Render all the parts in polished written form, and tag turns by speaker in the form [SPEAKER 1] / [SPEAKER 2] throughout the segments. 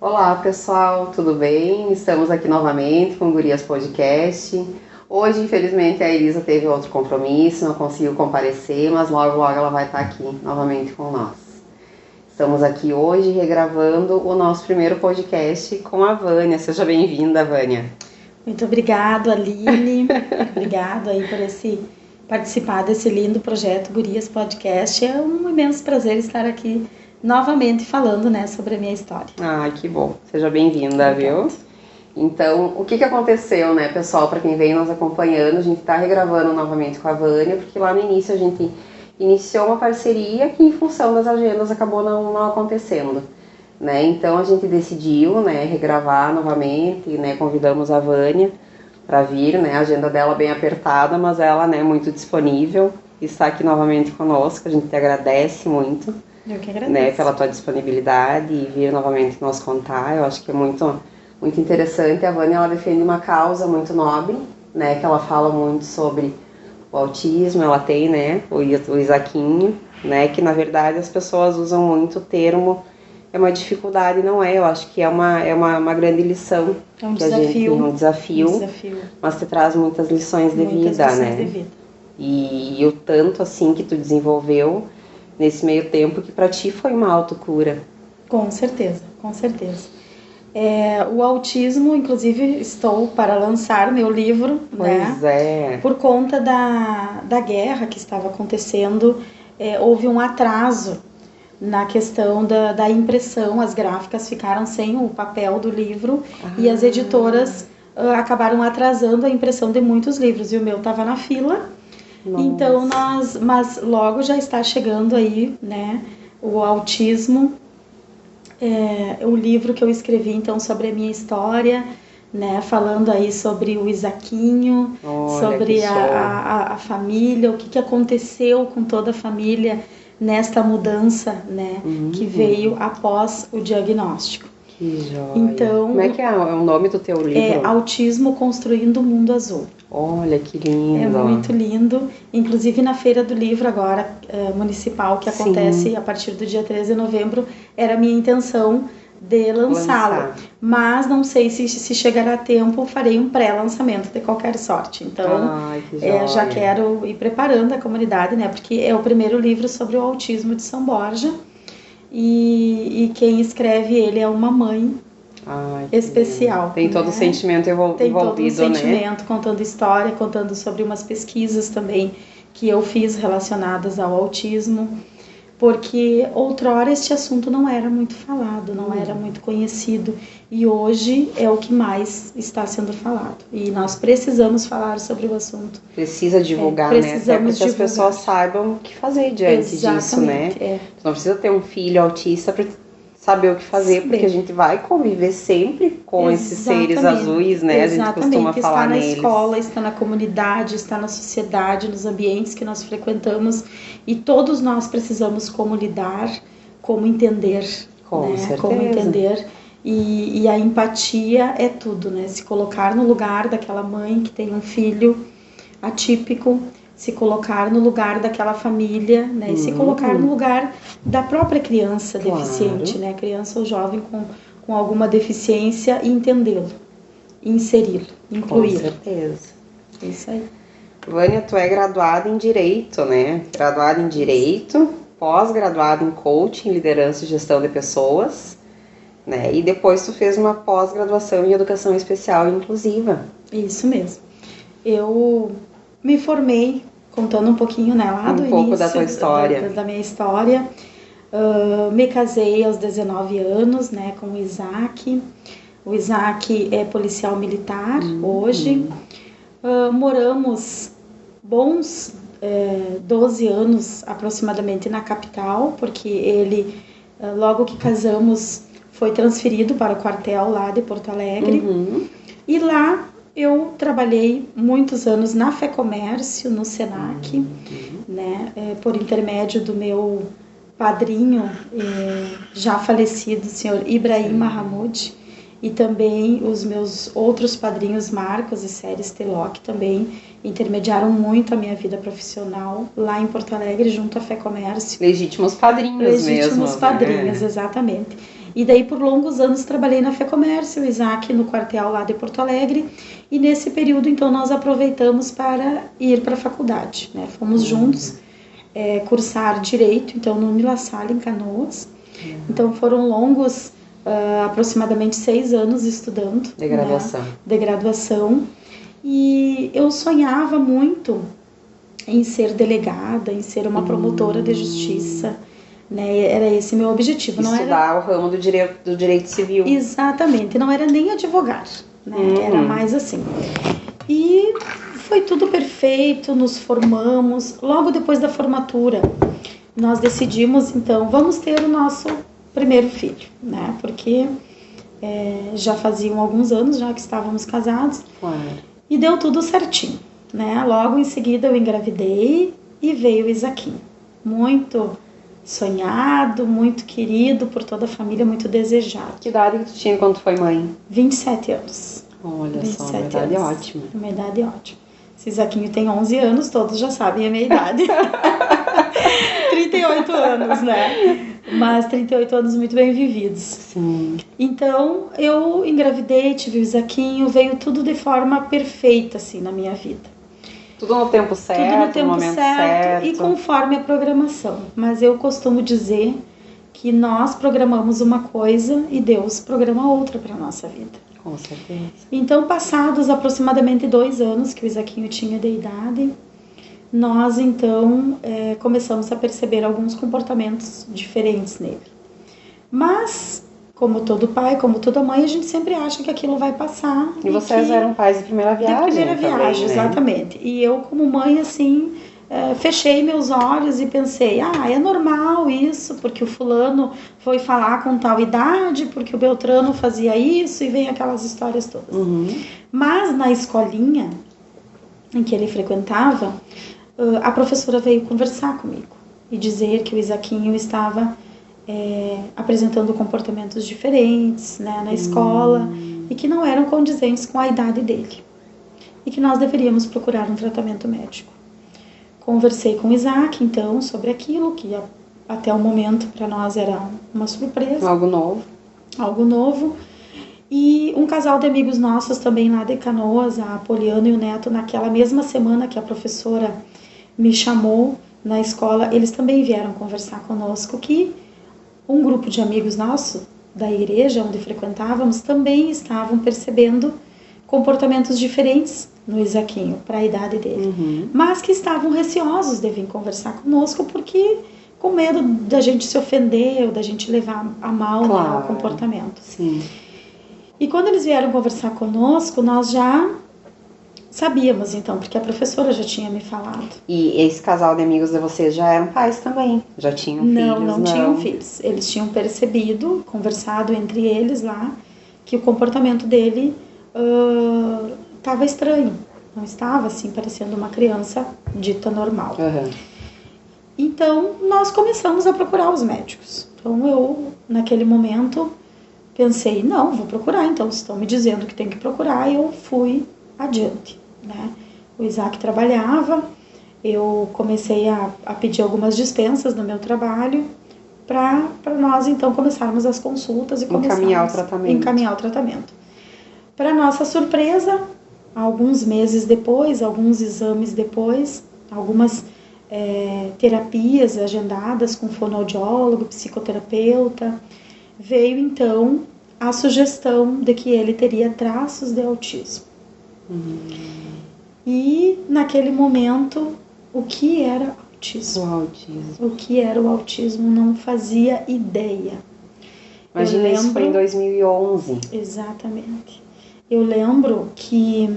[SPEAKER 1] Olá pessoal, tudo bem? Estamos aqui novamente com o Gurias Podcast. Hoje, infelizmente, a Elisa teve outro compromisso, não conseguiu comparecer, mas logo ela vai estar aqui novamente com nós. Estamos aqui hoje regravando o nosso primeiro podcast com a Vânia. Seja bem-vinda, Vânia.
[SPEAKER 2] Muito obrigada, Aline. Obrigada aí por participar desse lindo projeto Gurias Podcast. É um imenso prazer estar aqui novamente falando, sobre a minha história.
[SPEAKER 1] Ai, que bom. Seja bem-vinda, viu? Então, o que aconteceu, pessoal? Para quem vem nos acompanhando, a gente está regravando novamente com a Vânia, porque lá no início a gente iniciou uma parceria que, em função das agendas, acabou não acontecendo. Então, a gente decidiu regravar novamente, convidamos a Vânia para vir, a agenda dela bem apertada, mas ela muito disponível, está aqui novamente conosco, a gente te agradece muito.
[SPEAKER 2] Eu que agradeço.
[SPEAKER 1] Pela tua disponibilidade e vir novamente nos contar. Eu acho que é muito interessante. A Vânia, ela defende uma causa muito nobre, que ela fala muito sobre o autismo. Ela tem, o Isaquinho, que na verdade as pessoas usam muito o termo, é uma dificuldade, não é? Eu acho que é uma grande lição.
[SPEAKER 2] É um desafio.
[SPEAKER 1] Um desafio. Mas te traz muitas lições de vida,
[SPEAKER 2] de vida.
[SPEAKER 1] E o tanto assim que tu desenvolveu nesse meio tempo, que para ti foi uma autocura.
[SPEAKER 2] Com certeza. O autismo, inclusive, estou para lançar meu livro,
[SPEAKER 1] Pois é.
[SPEAKER 2] Por conta da guerra que estava acontecendo, houve um atraso na questão da impressão. As gráficas ficaram sem o papel do livro e as editoras acabaram atrasando a impressão de muitos livros, e o meu estava na fila. Nossa. Então mas logo já está chegando aí, o autismo, o livro que eu escrevi então sobre a minha história, falando aí sobre o Isaquinho, sobre a família, o que aconteceu com toda a família nesta mudança, que veio após o diagnóstico.
[SPEAKER 1] Que joia.
[SPEAKER 2] Então,
[SPEAKER 1] como é que é o nome do teu livro?
[SPEAKER 2] É Autismo Construindo o Mundo Azul.
[SPEAKER 1] Olha, que lindo.
[SPEAKER 2] É muito lindo. Inclusive na Feira do Livro agora, municipal, que acontece a partir do dia 13 de novembro, era a minha intenção de lançá-lo. Mas não sei se chegará a tempo, farei um pré-lançamento de qualquer sorte. Então, já quero ir preparando a comunidade, porque é o primeiro livro sobre o autismo de São Borja. E quem escreve ele é uma mãe especial.
[SPEAKER 1] Tem todo o sentimento envolvido,
[SPEAKER 2] Tem todo o sentimento, contando história, contando sobre umas pesquisas também que eu fiz relacionadas ao autismo, porque outrora este assunto não era muito falado, não era muito conhecido, e hoje é o que mais está sendo falado, e nós precisamos falar sobre o assunto.
[SPEAKER 1] Precisa divulgar, até para que as pessoas saibam o que fazer diante disso, Tu não precisa ter um filho autista para saber o que fazer, porque a gente vai conviver sempre com esses seres azuis, A gente costuma falar neles.
[SPEAKER 2] Está na escola, está na comunidade, está na sociedade, nos ambientes que nós frequentamos, e todos nós precisamos como lidar, como entender,
[SPEAKER 1] Com certeza.
[SPEAKER 2] Como entender, e a empatia é tudo, Se colocar no lugar daquela mãe que tem um filho atípico, se colocar no lugar daquela família, e se colocar no lugar da própria criança deficiente, criança ou jovem com alguma deficiência, e entendê-lo, inseri-lo, incluí-lo.
[SPEAKER 1] Com certeza.
[SPEAKER 2] É isso aí.
[SPEAKER 1] Vânia, tu é graduada em Direito, Graduada em Direito, pós-graduada em Coaching, Liderança e Gestão de Pessoas, E depois tu fez uma pós-graduação em Educação Especial e Inclusiva.
[SPEAKER 2] Isso mesmo. Eu me formei, contando um pouquinho, lá do início.
[SPEAKER 1] Um pouco da tua história.
[SPEAKER 2] Da minha história. Me casei aos 19 anos, com o Isaac. O Isaac é policial militar hoje. Moramos bons 12 anos aproximadamente na capital, porque ele, logo que casamos, foi transferido para o quartel lá de Porto Alegre. E lá eu trabalhei muitos anos na FEComércio, no Senac, por intermédio do meu padrinho, já falecido, o senhor Ibrahim Mahamud, e também os meus outros padrinhos, Marcos e Séries Teloc, também intermediaram muito a minha vida profissional lá em Porto Alegre, junto à FEComércio.
[SPEAKER 1] Legítimos padrinhos mesmo.
[SPEAKER 2] Legítimos padrinhos, exatamente. E daí por longos anos trabalhei na FEComércio, o Isaac no quartel lá de Porto Alegre, e nesse período então nós aproveitamos para ir para a faculdade, né? Fomos juntos cursar Direito, então no Unila Salle, em Canoas. Então foram longos, aproximadamente 6 anos estudando.
[SPEAKER 1] De graduação.
[SPEAKER 2] Né? De graduação. E eu sonhava muito em ser delegada, em ser uma promotora de justiça, né? Era esse meu objetivo.
[SPEAKER 1] Estudar
[SPEAKER 2] não era...
[SPEAKER 1] o ramo do direito civil.
[SPEAKER 2] Exatamente, não era nem advogado, né? Era mais assim. E foi tudo perfeito, nos formamos. Logo depois da formatura, nós decidimos, então, vamos ter o nosso primeiro filho, né? Porque já faziam alguns anos já que estávamos casados.
[SPEAKER 1] Claro.
[SPEAKER 2] E deu tudo certinho, né? Logo em seguida eu engravidei e veio o Isaquinho. Muito sonhado, muito querido por toda a família, muito desejado.
[SPEAKER 1] Que idade que tu tinha quando tu foi mãe?
[SPEAKER 2] 27 anos.
[SPEAKER 1] Olha só, uma idade ótima.
[SPEAKER 2] Uma idade ótima. Esse Isaquinho tem 11 anos, todos já sabem a minha idade. 38 anos, né? Mas 38 anos muito bem vividos.
[SPEAKER 1] Sim.
[SPEAKER 2] Então, eu engravidei, tive o Isaquinho, veio tudo de forma perfeita, assim, na minha vida.
[SPEAKER 1] Tudo no tempo certo,
[SPEAKER 2] tudo no tempo
[SPEAKER 1] momento certo.
[SPEAKER 2] E conforme a programação. Mas eu costumo dizer que nós programamos uma coisa e Deus programa outra para a nossa vida.
[SPEAKER 1] Com certeza.
[SPEAKER 2] Então, passados aproximadamente 2 anos que o Isaquinho tinha de idade, nós então começamos a perceber alguns comportamentos diferentes nele. Mas, como todo pai, como toda mãe, a gente sempre acha que aquilo vai passar.
[SPEAKER 1] E vocês eram pais de primeira viagem?
[SPEAKER 2] De primeira viagem,
[SPEAKER 1] né?
[SPEAKER 2] exatamente. E eu, como mãe, assim, fechei meus olhos e pensei, é normal isso, porque o fulano foi falar com tal idade, porque o Beltrano fazia isso, e vem aquelas histórias todas. Mas na escolinha em que ele frequentava, a professora veio conversar comigo e dizer que o Isaquinho estava apresentando comportamentos diferentes, né, na escola, e que não eram condizentes com a idade dele, e que nós deveríamos procurar um tratamento médico. Conversei com o Isaac, então, sobre aquilo, que até o momento para nós era uma surpresa. Algo novo. E um casal de amigos nossos também lá de Canoas, a Poliana e o Neto, naquela mesma semana que a professora me chamou na escola, eles também vieram conversar conosco, que um grupo de amigos nossos da igreja onde frequentávamos também estavam percebendo comportamentos diferentes no Isaquinho para a idade dele, mas que estavam receosos de vir conversar conosco porque com medo da gente se ofender ou da gente levar a mal,
[SPEAKER 1] claro,
[SPEAKER 2] né, o comportamento.
[SPEAKER 1] Sim.
[SPEAKER 2] E quando eles vieram conversar conosco, nós já sabíamos, então, porque a professora já tinha me falado.
[SPEAKER 1] E esse casal de amigos de vocês já eram pais também? Já tinham filhos?
[SPEAKER 2] Não tinham filhos. Eles tinham percebido, conversado entre eles lá, que o comportamento dele estava estranho. Não estava, assim, parecendo uma criança dita normal. Então, nós começamos a procurar os médicos. Então, eu, naquele momento, pensei, não, vou procurar. Então, estão me dizendo que tem que procurar, e eu fui adiante, né? O Isaac trabalhava, eu comecei a pedir algumas dispensas no meu trabalho para nós, então, começarmos as consultas e
[SPEAKER 1] encaminhar o tratamento.
[SPEAKER 2] Para nossa surpresa, alguns meses depois, alguns exames depois, algumas terapias agendadas com fonoaudiólogo, psicoterapeuta, veio então a sugestão de que ele teria traços de autismo. E naquele momento, o que era autismo? O que era o autismo? Não fazia ideia.
[SPEAKER 1] Imagina, isso foi em 2011.
[SPEAKER 2] Exatamente. Eu lembro que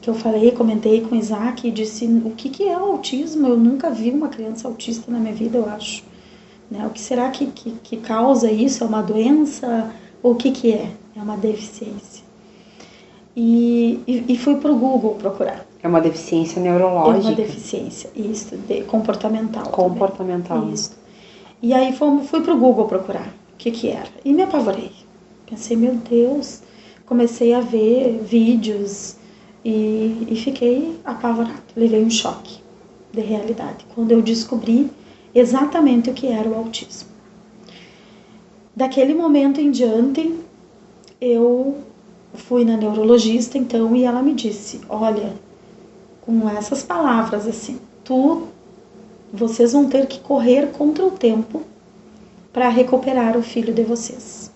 [SPEAKER 2] eu comentei com o Isaac e disse, o que é o autismo? Eu nunca vi uma criança autista na minha vida, eu acho. Né? O que será que causa isso? É uma doença? Ou o que é? É uma deficiência. E fui para o Google procurar.
[SPEAKER 1] É uma deficiência neurológica?
[SPEAKER 2] É uma deficiência, isso, comportamental.
[SPEAKER 1] Comportamental.
[SPEAKER 2] Isso. E aí fui para o Google procurar o que era. E me apavorei. Pensei, meu Deus. Comecei a ver vídeos e fiquei apavorada. Levei um choque de realidade quando eu descobri exatamente o que era o autismo. Daquele momento em diante, eu fui na neurologista, então, e ela me disse, olha, com essas palavras assim, vocês vão ter que correr contra o tempo para recuperar o filho de vocês.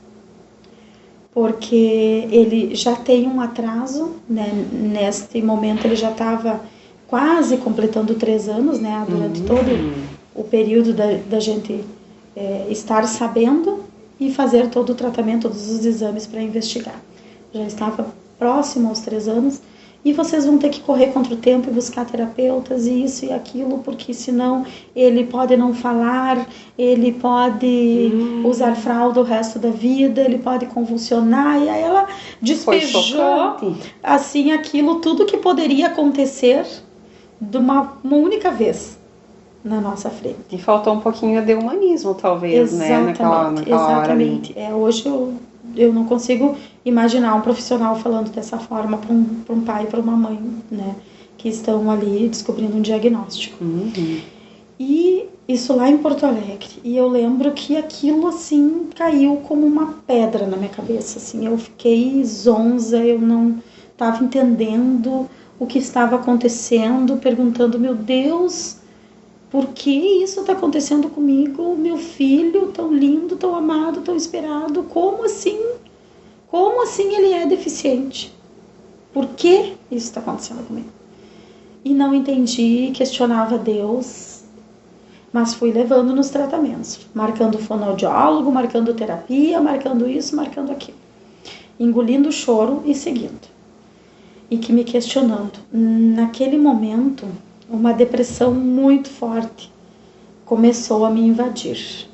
[SPEAKER 2] Porque ele já tem um atraso, né? Neste momento ele já estava quase completando 3 anos, né? Durante todo o período da gente estar sabendo e fazer todo o tratamento, todos os exames para investigar. Já estava próximo aos 3 anos. E vocês vão ter que correr contra o tempo e buscar terapeutas e isso e aquilo, porque senão ele pode não falar, ele pode usar fralda o resto da vida, ele pode convulsionar. E aí ela despejou assim aquilo, tudo que poderia acontecer de uma única vez na nossa frente.
[SPEAKER 1] E faltou um pouquinho de humanismo, talvez,
[SPEAKER 2] exatamente,
[SPEAKER 1] né? Naquela
[SPEAKER 2] exatamente.
[SPEAKER 1] hora ali.
[SPEAKER 2] Hoje eu não consigo imaginar um profissional falando dessa forma para um pai e para uma mãe, né, que estão ali descobrindo um diagnóstico. E isso lá em Porto Alegre. E eu lembro que aquilo assim caiu como uma pedra na minha cabeça. Assim, eu fiquei zonza, eu não estava entendendo o que estava acontecendo, perguntando, meu Deus, por que isso está acontecendo comigo? Meu filho tão lindo, tão amado, tão esperado, como assim? Como assim ele é deficiente? Por que isso está acontecendo comigo? E não entendi, questionava Deus, mas fui levando nos tratamentos, marcando fonoaudiólogo, marcando terapia, marcando isso, marcando aquilo. Engolindo o choro e seguindo. E que me questionando. Naquele momento, uma depressão muito forte começou a me invadir.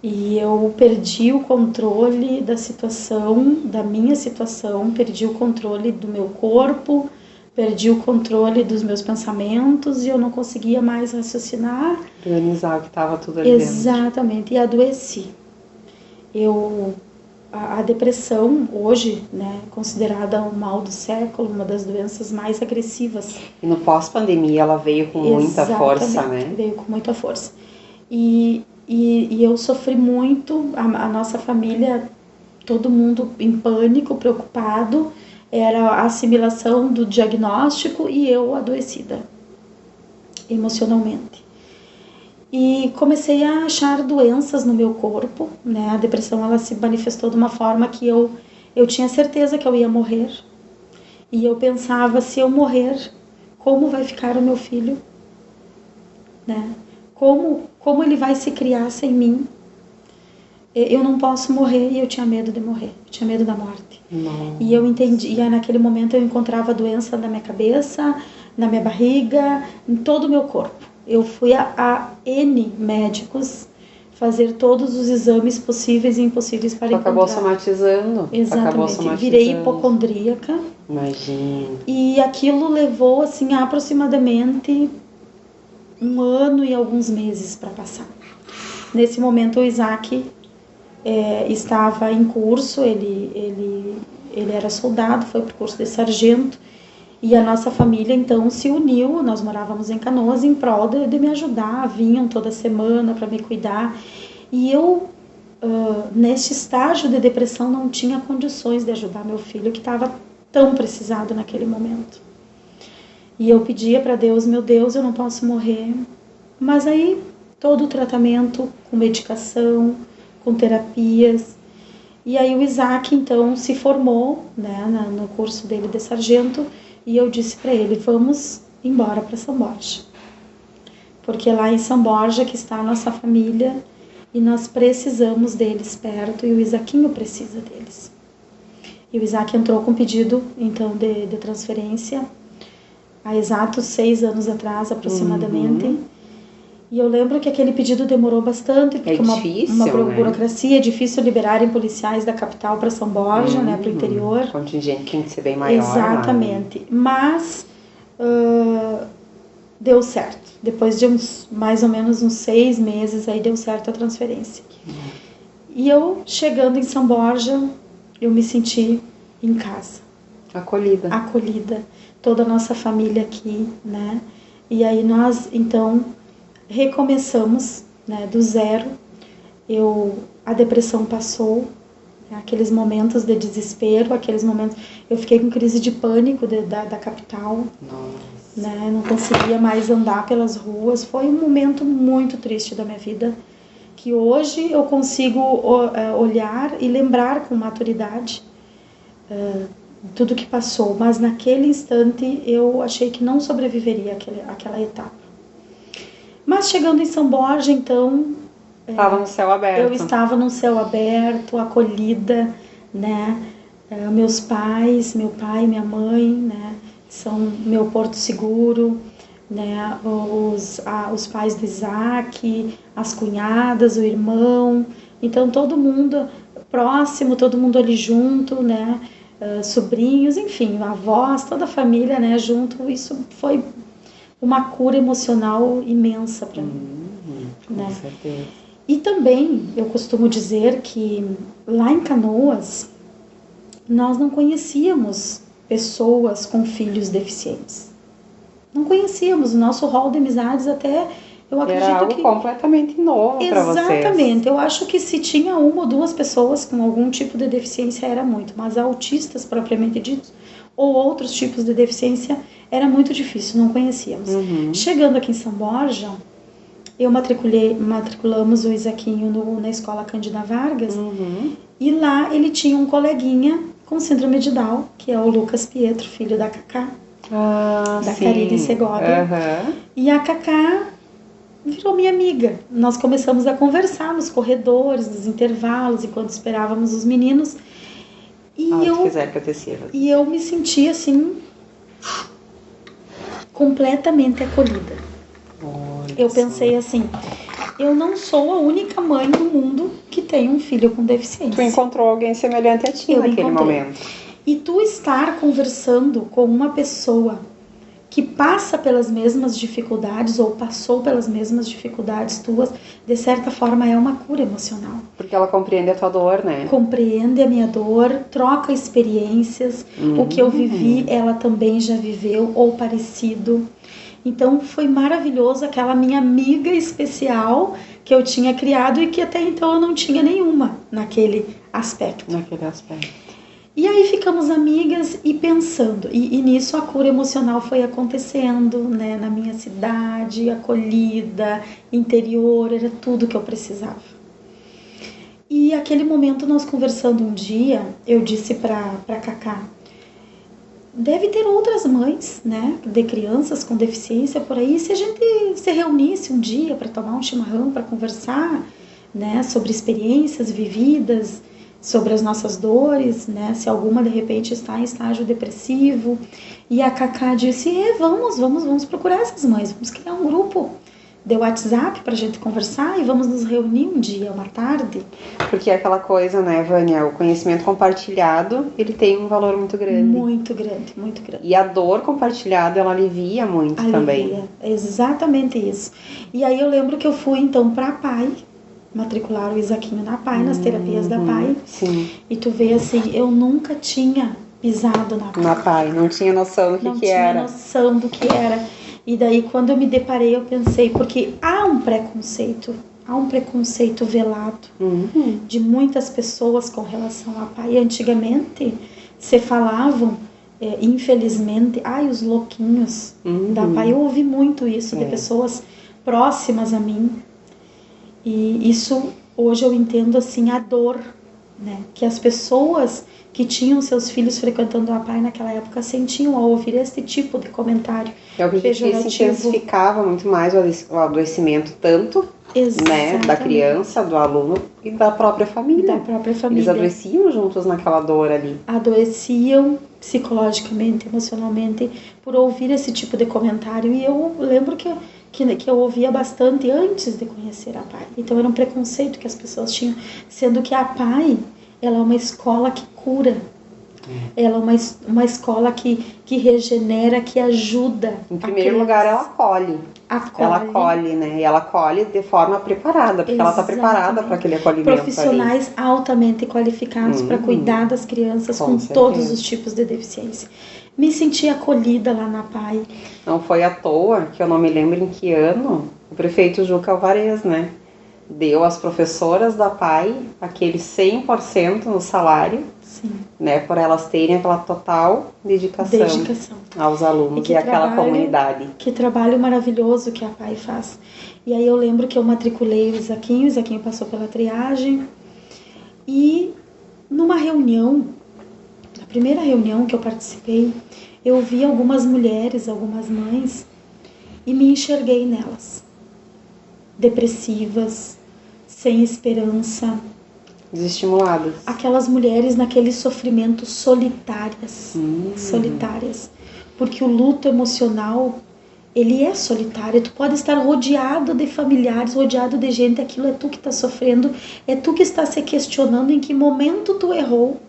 [SPEAKER 2] E eu perdi o controle da situação, da minha situação, perdi o controle do meu corpo, perdi o controle dos meus pensamentos e eu não conseguia mais raciocinar.
[SPEAKER 1] Organizar o que estava tudo ali dentro.
[SPEAKER 2] Exatamente, e adoeci. A depressão hoje, né, considerada o mal do século, uma das doenças mais agressivas.
[SPEAKER 1] E no pós-pandemia ela veio com muita força, né?
[SPEAKER 2] Veio com muita força. E eu sofri muito, a nossa família, todo mundo em pânico, preocupado, era a assimilação do diagnóstico e eu adoecida, emocionalmente. E comecei a achar doenças no meu corpo, né? A depressão ela se manifestou de uma forma que eu tinha certeza que eu ia morrer. E eu pensava, se eu morrer, como vai ficar o meu filho? Né? Como ele vai se criar sem mim? Eu não posso morrer e eu tinha medo de morrer, eu tinha medo da morte.
[SPEAKER 1] Nossa.
[SPEAKER 2] E eu entendi, e naquele momento eu encontrava a doença na minha cabeça, na minha barriga, em todo o meu corpo. Eu fui a N médicos fazer todos os exames possíveis e impossíveis para encontrar.
[SPEAKER 1] Acabou somatizando.
[SPEAKER 2] Exatamente.
[SPEAKER 1] Acabou somatizando.
[SPEAKER 2] Virei hipocondríaca.
[SPEAKER 1] Imagina.
[SPEAKER 2] E aquilo levou assim aproximadamente 1 ano e alguns meses para passar. Nesse momento o Isaac estava em curso, ele era soldado, foi para o curso de sargento. E a nossa família, então, se uniu, nós morávamos em Canoas, em prol de me ajudar, vinham toda semana para me cuidar. E eu, neste estágio de depressão, não tinha condições de ajudar meu filho, que estava tão precisado naquele momento. E eu pedia para Deus, meu Deus, eu não posso morrer. Mas aí, todo o tratamento com medicação, com terapias. E aí o Isaac, então, se formou, né, no curso dele de sargento. E eu disse para ele, vamos embora para São Borja. Porque lá em São Borja que está a nossa família e nós precisamos deles perto e o Isaquinho precisa deles. E o Isaac entrou com pedido, então, de transferência há exatos 6 anos atrás, aproximadamente. E eu lembro que aquele pedido demorou bastante, porque uma burocracia, é difícil liberarem policiais da capital para São Borja, né, para o interior.
[SPEAKER 1] O contingente tem que ser bem maior.
[SPEAKER 2] Exatamente. Lá, né? Mas deu certo. Depois de mais ou menos uns 6 meses, aí deu certo a transferência. E eu, chegando em São Borja, eu me senti em casa. Acolhida. Toda a nossa família aqui, né? E aí nós, então, recomeçamos, né, do zero. Eu a depressão passou, aqueles momentos de desespero, aqueles momentos... Eu fiquei com crise de pânico da capital.
[SPEAKER 1] Nossa.
[SPEAKER 2] Né? Não conseguia mais andar pelas ruas. Foi um momento muito triste da minha vida, que hoje eu consigo olhar e lembrar com maturidade tudo que passou. Mas naquele instante eu achei que não sobreviveria àquela etapa. Mas chegando em São Borja, então...
[SPEAKER 1] Estava no céu aberto.
[SPEAKER 2] Eu estava no céu aberto, acolhida, né? Meus pais, meu pai e minha mãe, né? São meu porto seguro, né? Os pais do Isaac, as cunhadas, o irmão. Então, todo mundo próximo, todo mundo ali junto, né? Sobrinhos, enfim, avós, toda a família, né? Junto. Isso foi uma cura emocional imensa para mim.
[SPEAKER 1] Com certeza.
[SPEAKER 2] E também, eu costumo dizer que lá em Canoas, nós não conhecíamos pessoas com filhos deficientes. Não conhecíamos. O nosso rol de amizades até, eu acredito
[SPEAKER 1] era algo
[SPEAKER 2] que...
[SPEAKER 1] completamente novo para vocês.
[SPEAKER 2] Exatamente. Eu acho que se tinha uma ou duas pessoas com algum tipo de deficiência era muito, mas autistas propriamente ditos, ou outros tipos de deficiência, era muito difícil, não conhecíamos. Chegando aqui em São Borja, eu matriculamos o Isaquinho na escola Cândida Vargas, e lá ele tinha um coleguinha com síndrome de Down, que é o Lucas Pietro, filho da Cacá, da Carine Segovia. E a Cacá virou minha amiga. Nós começamos a conversar nos corredores, nos intervalos, enquanto esperávamos os meninos. E eu me senti assim, completamente acolhida. Eu pensei assim, eu não sou a única mãe do mundo que tem um filho com deficiência.
[SPEAKER 1] Tu encontrou alguém semelhante a ti naquele momento.
[SPEAKER 2] E tu estar conversando com uma pessoa que passa pelas mesmas dificuldades ou passou pelas mesmas dificuldades tuas, de certa forma é uma cura emocional.
[SPEAKER 1] Porque ela compreende a tua dor, né?
[SPEAKER 2] Compreende a minha dor, troca experiências, o que eu vivi, ela também já viveu ou parecido. Então foi maravilhoso, aquela minha amiga especial que eu tinha criado e que até então eu não tinha nenhuma naquele aspecto. E aí ficamos amigas e pensando, e nisso a cura emocional foi acontecendo, né, na minha cidade, acolhida, interior, era tudo que eu precisava. E aquele momento nós conversando um dia, eu disse pra Cacá, deve ter outras mães, né, de crianças com deficiência por aí, se a gente se reunisse um dia para tomar um chimarrão, para conversar, né, sobre experiências vividas, sobre as nossas dores, né, se alguma de repente está em estágio depressivo. E a Cacá disse, vamos procurar essas mães, vamos criar um grupo de WhatsApp pra gente conversar e vamos nos reunir um dia, uma tarde.
[SPEAKER 1] Porque é aquela coisa, né, Vânia, o conhecimento compartilhado, ele tem um valor muito grande.
[SPEAKER 2] Muito grande, muito grande.
[SPEAKER 1] E a dor compartilhada, ela alivia muito também.
[SPEAKER 2] Exatamente isso. E aí eu lembro que eu fui então pra PAI, matricular o Isaquinho na PAI, nas terapias da PAI.
[SPEAKER 1] Sim.
[SPEAKER 2] E tu vê assim, eu nunca tinha pisado na PAI.
[SPEAKER 1] Na PAI, não tinha noção do que era.
[SPEAKER 2] Não tinha noção do que era. E daí quando eu me deparei, eu pensei, porque há um preconceito velado de muitas pessoas com relação à PAI. Antigamente se falavam, infelizmente, os louquinhos da PAI. Eu ouvi muito isso de pessoas próximas a mim. E isso, hoje eu entendo assim, a dor, né, que as pessoas que tinham seus filhos frequentando a PAI naquela época sentiam ao ouvir este tipo de comentário.
[SPEAKER 1] Eu acredito que isso intensificava muito mais o adoecimento, tanto, né, da criança, do aluno e da própria família. Eles adoeciam juntos naquela dor ali.
[SPEAKER 2] Adoeciam psicologicamente, emocionalmente, por ouvir esse tipo de comentário. E eu lembro que eu ouvia bastante antes de conhecer a PAI. Então era um preconceito que as pessoas tinham, sendo que a PAI, ela é uma escola que cura. Ela é uma escola que regenera, que ajuda.
[SPEAKER 1] Em primeiro lugar, ela acolhe. Ela acolhe, né? E ela acolhe de forma preparada, porque ela está preparada para aquele acolhimento.
[SPEAKER 2] Profissionais altamente qualificados para cuidar das crianças com todos os tipos de deficiência. Me senti acolhida lá na PAI.
[SPEAKER 1] Não foi à toa, que eu não me lembro em que ano, o prefeito Juca Alvarez, né, deu às professoras da PAI aquele 100% no salário,
[SPEAKER 2] Sim.
[SPEAKER 1] né, por elas terem aquela total dedicação aos alunos e àquela comunidade.
[SPEAKER 2] Que trabalho maravilhoso que a PAI faz. E aí eu lembro que eu matriculei o Isaquinho passou pela triagem, e numa reunião, na primeira reunião que eu participei, eu vi algumas mulheres, algumas mães, e me enxerguei nelas. Depressivas, sem esperança.
[SPEAKER 1] Desestimuladas.
[SPEAKER 2] Aquelas mulheres naquele sofrimento solitárias. Porque o luto emocional, ele é solitário. Tu pode estar rodeado de familiares, rodeado de gente, aquilo é tu que está sofrendo, é tu que está se questionando em que momento tu errou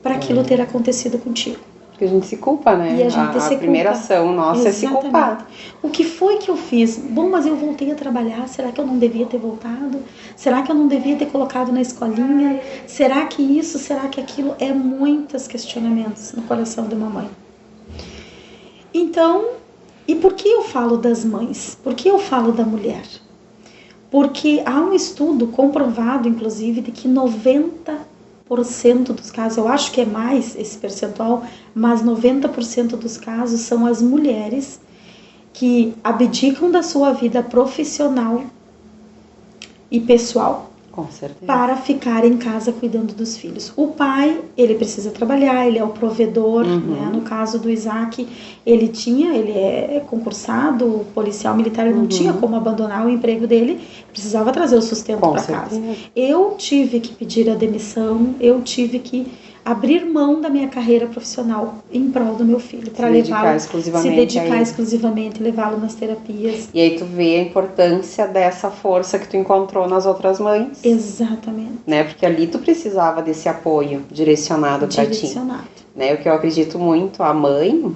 [SPEAKER 2] para aquilo ter acontecido contigo.
[SPEAKER 1] Porque a gente se culpa, né?
[SPEAKER 2] E a gente se
[SPEAKER 1] primeira
[SPEAKER 2] culpa.
[SPEAKER 1] ação nossa é se culpar.
[SPEAKER 2] O que foi que eu fiz? Bom, mas eu voltei a trabalhar, será que eu não devia ter voltado? Será que eu não devia ter colocado na escolinha? Será que isso, será que aquilo? É muitos questionamentos no coração de uma mãe. Então, e por que eu falo das mães? Por que eu falo da mulher? Porque há um estudo comprovado, inclusive, de que 90% dos casos, eu acho que é mais esse percentual, mas 90% dos casos são as mulheres que abdicam da sua vida profissional e pessoal.
[SPEAKER 1] Com certeza.
[SPEAKER 2] Para ficar em casa cuidando dos filhos. O pai, ele precisa trabalhar, ele é o provedor, né? No caso do Isaac, ele é concursado, policial militar, ele não tinha como abandonar o emprego dele, precisava trazer o sustento para casa. Eu tive que pedir a demissão, eu tive que abrir mão da minha carreira profissional em prol do meu filho, para levá-lo, se dedicar exclusivamente, levá-lo nas terapias.
[SPEAKER 1] E aí tu vê a importância dessa força que tu encontrou nas outras mães.
[SPEAKER 2] Exatamente.
[SPEAKER 1] Né? Porque ali tu precisava desse apoio direcionado para ti. Né? O que eu acredito muito, a mãe,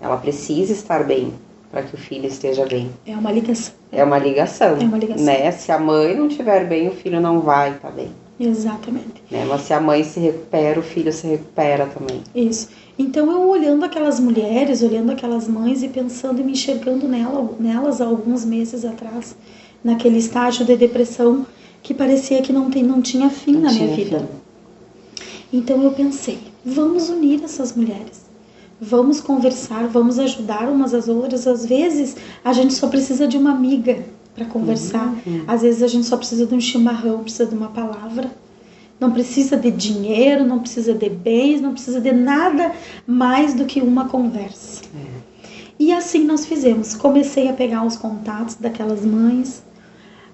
[SPEAKER 1] ela precisa estar bem para que o filho esteja bem.
[SPEAKER 2] É uma ligação.
[SPEAKER 1] É uma ligação.
[SPEAKER 2] É uma ligação.
[SPEAKER 1] Né? Se a mãe não estiver bem, o filho não vai estar bem.
[SPEAKER 2] Exatamente.
[SPEAKER 1] Né? Mas se a mãe se recupera, o filho se recupera também.
[SPEAKER 2] Isso. Então eu olhando aquelas mulheres, olhando aquelas mães e pensando e me enxergando nelas há alguns meses atrás, naquele estágio de depressão que parecia que não tinha fim na minha vida. Então eu pensei, vamos unir essas mulheres. Vamos conversar, vamos ajudar umas às outras. Às vezes a gente só precisa de uma amiga para conversar. Às vezes a gente só precisa de um chimarrão, precisa de uma palavra. Não precisa de dinheiro, não precisa de bens, não precisa de nada mais do que uma conversa. E assim nós fizemos. Comecei a pegar os contatos daquelas mães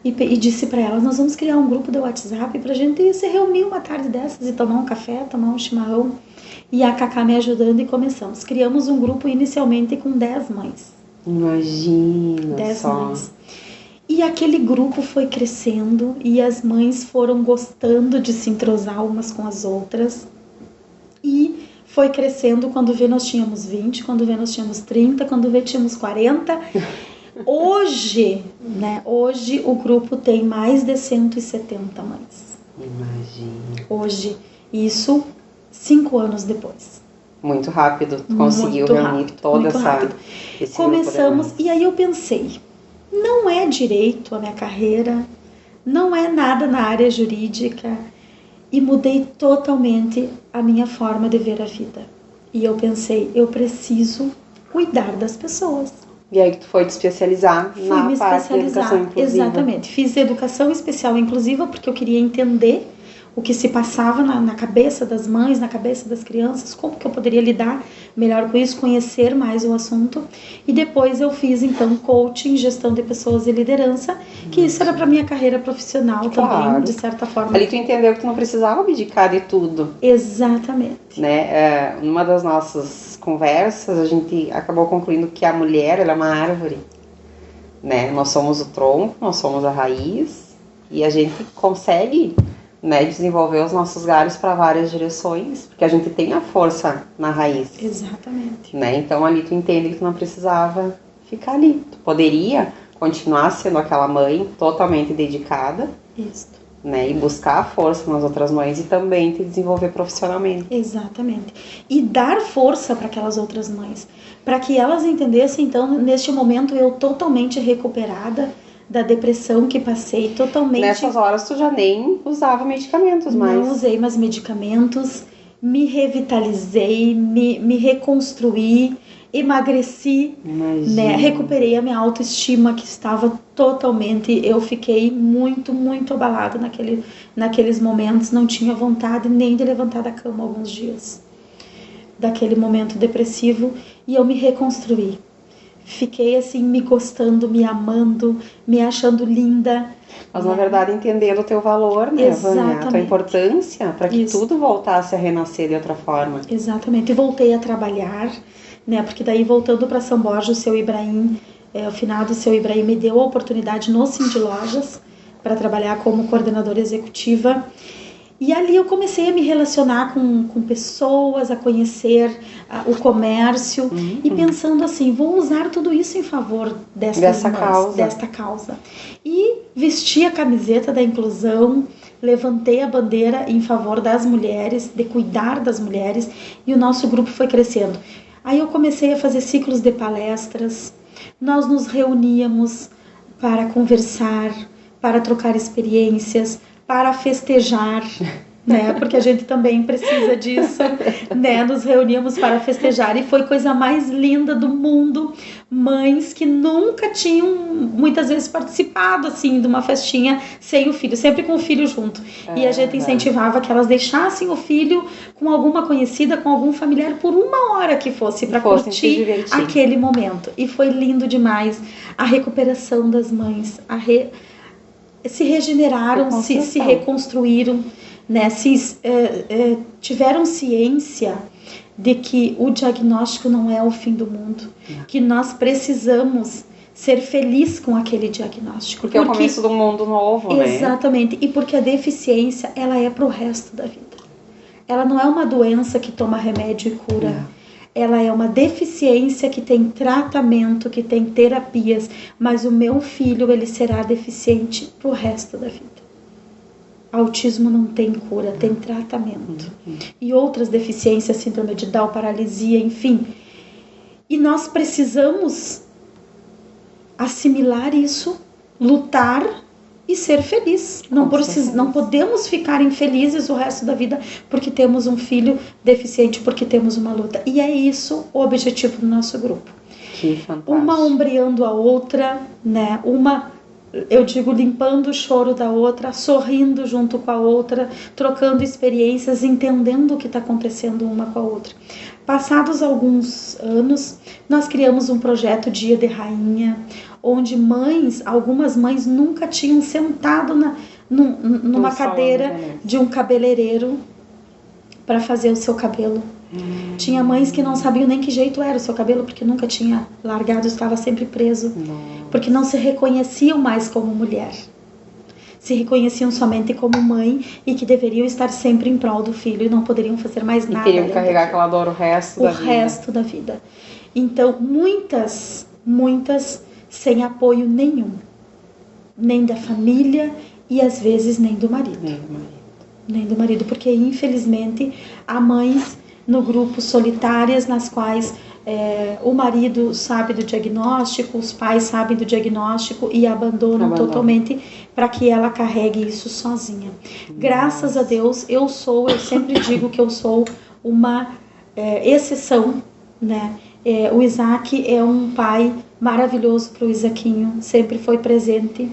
[SPEAKER 2] e disse para elas, nós vamos criar um grupo do WhatsApp pra gente se reunir uma tarde dessas e tomar um café, tomar um chimarrão. E a Cacá me ajudando e começamos. Criamos um grupo inicialmente com 10 mães.
[SPEAKER 1] Imagina
[SPEAKER 2] 10 mães. E aquele grupo foi crescendo e as mães foram gostando de se entrosar umas com as outras. E foi crescendo, quando vê nós tínhamos 20, quando vê nós tínhamos 30, quando vê tínhamos 40. Hoje o grupo tem mais de 170 mães.
[SPEAKER 1] Imagina.
[SPEAKER 2] Hoje, isso 5 anos depois.
[SPEAKER 1] Muito rápido, conseguiu reunir toda essa...
[SPEAKER 2] Começamos, e aí eu pensei, não é direito a minha carreira, não é nada na área jurídica, e mudei totalmente a minha forma de ver a vida. E eu pensei, eu preciso cuidar das pessoas.
[SPEAKER 1] E aí tu foi te especializar na parte de educação inclusiva.
[SPEAKER 2] Exatamente, fiz educação especial inclusiva porque eu queria entender o que se passava na cabeça das mães, na cabeça das crianças, como que eu poderia lidar melhor com isso, conhecer mais o assunto. E depois eu fiz, então, coaching, gestão de pessoas e liderança, que isso era para minha carreira profissional também, de certa forma.
[SPEAKER 1] Ali tu entendeu que tu não precisava abdicar de tudo.
[SPEAKER 2] Exatamente.
[SPEAKER 1] Né? Numa das nossas conversas, a gente acabou concluindo que a mulher, ela é uma árvore. Né? Nós somos o tronco, nós somos a raiz, e a gente consegue... Né, desenvolver os nossos galhos para várias direções, porque a gente tem a força na raiz.
[SPEAKER 2] Exatamente.
[SPEAKER 1] Né? Então ali tu entende que tu não precisava ficar ali. Tu poderia continuar sendo aquela mãe totalmente dedicada.
[SPEAKER 2] Isso.
[SPEAKER 1] Né, e buscar a força nas outras mães e também te desenvolver profissionalmente.
[SPEAKER 2] Exatamente. E dar força para aquelas outras mães, para que elas entendessem, então, neste momento eu totalmente recuperada, da depressão que passei totalmente.
[SPEAKER 1] Nessas horas tu já nem usava medicamentos mais.
[SPEAKER 2] Não usei mais medicamentos, me revitalizei, me reconstruí, emagreci, né? Recuperei a minha autoestima que estava totalmente... Eu fiquei muito, muito abalada naqueles momentos, não tinha vontade nem de levantar da cama alguns dias. Daquele momento depressivo, e eu me reconstruí. Fiquei assim, me gostando, me amando, me achando linda.
[SPEAKER 1] Mas na verdade entendendo o teu valor, né, Vânia? A tua importância para que tudo voltasse a renascer de outra forma.
[SPEAKER 2] Exatamente, e voltei a trabalhar, né? Porque daí voltando para São Borja, o seu Ibrahim, o finado seu Ibrahim me deu a oportunidade no Cindy Lojas para trabalhar como coordenadora executiva. E ali eu comecei a me relacionar com pessoas, a conhecer o comércio e pensando assim, vou usar tudo isso em favor desta causa. E vesti a camiseta da inclusão, levantei a bandeira em favor das mulheres, de cuidar das mulheres, e o nosso grupo foi crescendo. Aí eu comecei a fazer ciclos de palestras, nós nos reuníamos para conversar, para trocar experiências, para festejar, né? Porque a gente também precisa disso, né? Nos reuníamos para festejar e foi a coisa mais linda do mundo. Mães que nunca tinham, muitas vezes, participado, assim, de uma festinha sem o filho, sempre com o filho junto. E a gente incentivava que elas deixassem o filho com alguma conhecida, com algum familiar, por uma hora que fosse, para curtir aquele momento. E foi lindo demais. A recuperação das mães, se regeneraram, se reconstruíram, né? Tiveram ciência de que o diagnóstico não é o fim do mundo, que nós precisamos ser felizes com aquele diagnóstico.
[SPEAKER 1] Porque é o começo do mundo novo,
[SPEAKER 2] né? Exatamente, e porque a deficiência, ela é para o resto da vida. Ela não é uma doença que toma remédio e cura. Não. Ela é uma deficiência que tem tratamento, que tem terapias, mas o meu filho, ele será deficiente pro resto da vida. Autismo não tem cura, tem tratamento. E outras deficiências, síndrome de Down, paralisia, enfim. E nós precisamos assimilar isso, lutar e ser feliz. Não podemos ficar infelizes o resto da vida porque temos um filho deficiente, porque temos uma luta. E é isso o objetivo do nosso grupo.
[SPEAKER 1] Que fantástico.
[SPEAKER 2] Uma ombreando a outra, né? Eu digo, limpando o choro da outra, sorrindo junto com a outra, trocando experiências, entendendo o que está acontecendo uma com a outra. Passados alguns anos, nós criamos um projeto Dia de Rainha, onde algumas mães nunca tinham sentado numa cadeira de um cabeleireiro para fazer o seu cabelo. Tinha mães que não sabiam nem que jeito era o seu cabelo, porque nunca tinha largado, estava sempre preso. Porque não se reconheciam mais como mulher. Se reconheciam somente como mãe e que deveriam estar sempre em prol do filho e não poderiam fazer mais nada.
[SPEAKER 1] E teriam que carregar aquela dor o resto
[SPEAKER 2] da vida. Então, muitas sem apoio nenhum. Nem da família e às vezes nem do marido. Nem do marido, porque infelizmente há mães no grupo solitárias nas quais o marido sabe do diagnóstico, os pais sabem do diagnóstico e abandonam totalmente para que ela carregue isso sozinha. Graças a Deus, eu sempre digo que eu sou uma exceção, né? O Isaac é um pai maravilhoso para o Isaquinho, sempre foi presente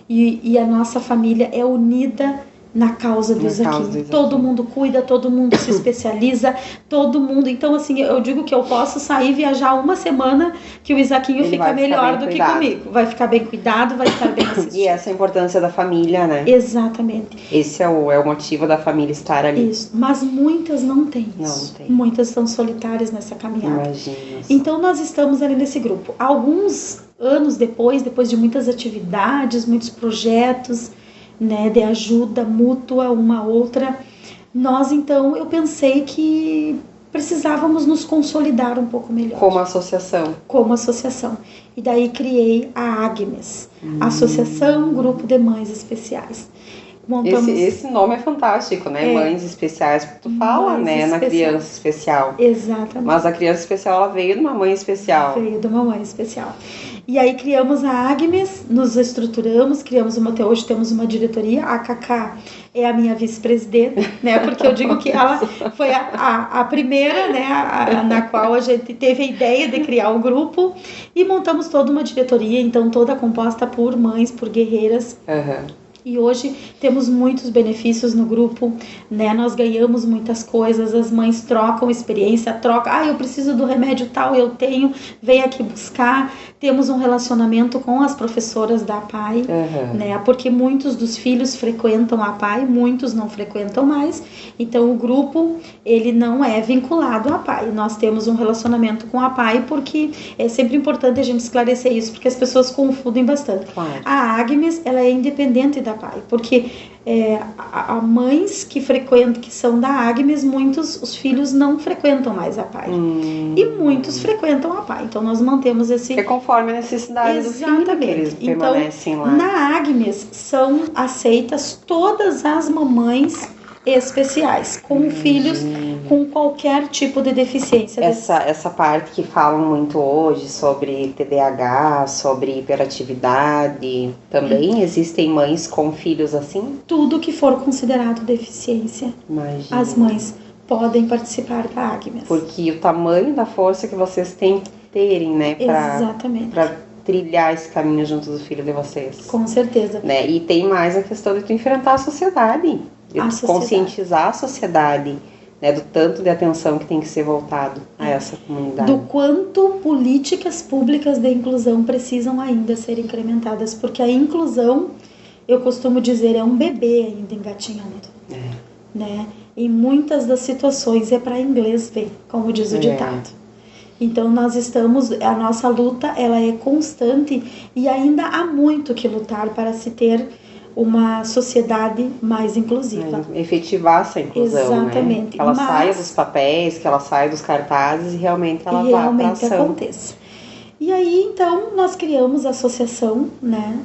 [SPEAKER 2] e a nossa família é unida na causa do Isaquinho. Todo mundo cuida, todo mundo se especializa, todo mundo. Então, assim, eu digo que eu posso sair, viajar uma semana que o Isaquinho fica melhor do que comigo. Vai ficar bem cuidado, vai ficar bem assistido.
[SPEAKER 1] E essa é a importância da família, né?
[SPEAKER 2] Exatamente.
[SPEAKER 1] Esse é o motivo da família estar ali.
[SPEAKER 2] Isso, mas muitas não têm isso. Não tem. Muitas são solitárias nessa caminhada.
[SPEAKER 1] Imagina.
[SPEAKER 2] Então, nós estamos ali nesse grupo. Alguns anos depois de muitas atividades, muitos projetos, né, de ajuda mútua uma a outra, eu pensei que precisávamos nos consolidar um pouco melhor.
[SPEAKER 1] Como associação.
[SPEAKER 2] E daí criei a Agnes, Associação Grupo de Mães Especiais.
[SPEAKER 1] Esse nome é fantástico, né? Mães especiais, porque tu fala, né, na criança especial.
[SPEAKER 2] Exatamente.
[SPEAKER 1] Mas a criança especial, ela veio de uma mãe especial.
[SPEAKER 2] Veio de uma mãe especial. E aí criamos a Agnes, nos estruturamos, até hoje temos uma diretoria. A Cacá é a minha vice-presidente, né? Porque eu digo que ela foi a primeira, né? Na qual a gente teve a ideia de criar o grupo e montamos toda uma diretoria, então toda composta por mães, por guerreiras. E hoje temos muitos benefícios no grupo, né? Nós ganhamos muitas coisas, as mães trocam experiência, eu preciso do remédio tal, eu tenho, vem aqui buscar. Temos um relacionamento com as professoras da APAE, né? Porque muitos dos filhos frequentam a APAE, muitos não frequentam mais. Então o grupo, ele não é vinculado à APAE. Nós temos um relacionamento com a APAE porque é sempre importante a gente esclarecer isso, porque as pessoas confundem bastante.
[SPEAKER 1] Claro.
[SPEAKER 2] A Agnes, ela é independente da APAE, porque há mães que frequentam, que são da Agnes, os filhos não frequentam mais a APAE. E muitos frequentam a APAE. Então nós mantemos esse...
[SPEAKER 1] É conforme a necessidade do filho que eles permanecem lá.
[SPEAKER 2] Na Agnes são aceitas todas as mamães especiais, com filhos com qualquer tipo de deficiência.
[SPEAKER 1] Essa parte que falam muito hoje sobre TDAH, sobre hiperatividade, também existem mães com filhos assim?
[SPEAKER 2] Tudo que for considerado deficiência,
[SPEAKER 1] Imagina.
[SPEAKER 2] As mães podem participar da Agnes.
[SPEAKER 1] Porque o tamanho da força que vocês têm que terem, né?
[SPEAKER 2] Exatamente.
[SPEAKER 1] Pra trilhar esse caminho junto do filho de vocês.
[SPEAKER 2] Com certeza.
[SPEAKER 1] Né? E tem mais a questão de tu enfrentar a sociedade. De conscientizar a sociedade, né, do tanto de atenção que tem que ser voltado a essa comunidade.
[SPEAKER 2] Do quanto políticas públicas de inclusão precisam ainda ser incrementadas, porque a inclusão, eu costumo dizer, é um bebê ainda engatinhando. Né? Em muitas das situações é para inglês ver, como diz o ditado. Então a nossa luta, ela é constante e ainda há muito que lutar para se ter uma sociedade mais inclusiva.
[SPEAKER 1] Efetivar essa inclusão,
[SPEAKER 2] exatamente.
[SPEAKER 1] Né? Que ela saia dos papéis, que ela saia dos cartazes e realmente ela vá para ação.
[SPEAKER 2] Aconteça. E aí, então, nós criamos a associação, né?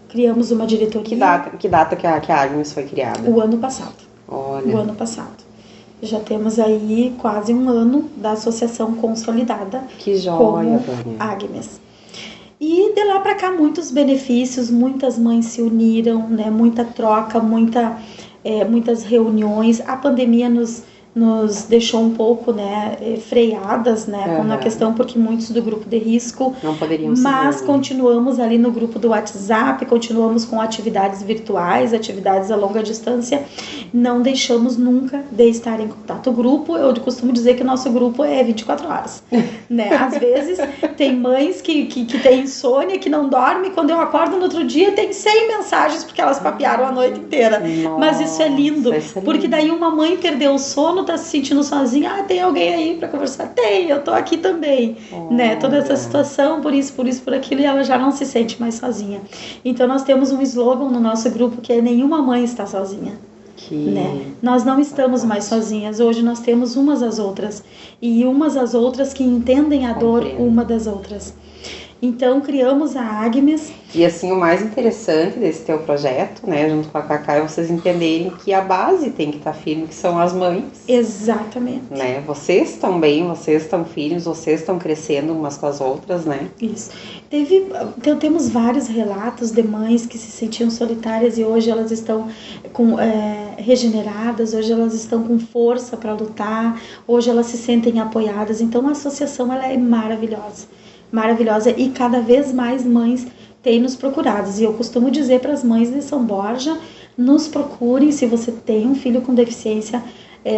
[SPEAKER 2] Criamos uma diretoria.
[SPEAKER 1] Que data que a Agnes foi criada?
[SPEAKER 2] O ano passado.
[SPEAKER 1] Olha.
[SPEAKER 2] O ano passado. Já temos aí quase um ano da associação consolidada.
[SPEAKER 1] Que joia,
[SPEAKER 2] como Agnes. E de lá para cá muitos benefícios, muitas mães se uniram, né? Muita troca, muitas reuniões. A pandemia nos deixou um pouco, né, freadas, né, na questão, porque muitos do grupo de risco
[SPEAKER 1] não poderiam
[SPEAKER 2] mas continuamos ali no grupo do WhatsApp, continuamos com atividades virtuais, atividades a longa distância, não deixamos nunca de estar em contato. O grupo, eu costumo dizer que o nosso grupo é 24 horas, né, às vezes tem mães que têm insônia, que não dormem, quando eu acordo no outro dia tem 100 mensagens porque elas papearam a noite inteira.
[SPEAKER 1] Nossa,
[SPEAKER 2] mas isso é lindo, porque daí uma mãe perdeu o sono, tá se sentindo sozinha, tem alguém aí para conversar? Tem, eu tô aqui também, né? Toda essa situação, por isso, por aquilo, e ela já não se sente mais sozinha. Então nós temos um slogan no nosso grupo que é: nenhuma mãe está sozinha. Né? Nós não estamos mais sozinhas, hoje nós temos umas às outras, e umas às outras que entendem a dor uma das outras. Então criamos a Agnes.
[SPEAKER 1] E assim, o mais interessante desse teu projeto, né, junto com a Cacá, é vocês entenderem que a base tem que estar firme, que são as mães.
[SPEAKER 2] Exatamente.
[SPEAKER 1] Né? Vocês estão bem, vocês estão firmes, vocês estão crescendo umas com as outras, né?
[SPEAKER 2] Isso. Temos vários relatos de mães que se sentiam solitárias e hoje elas estão regeneradas, hoje elas estão com força para lutar, hoje elas se sentem apoiadas. Então a associação, ela é maravilhosa. Maravilhosa, e cada vez mais mães têm nos procurado. E eu costumo dizer para as mães de São Borja, nos procurem se você tem um filho com deficiência,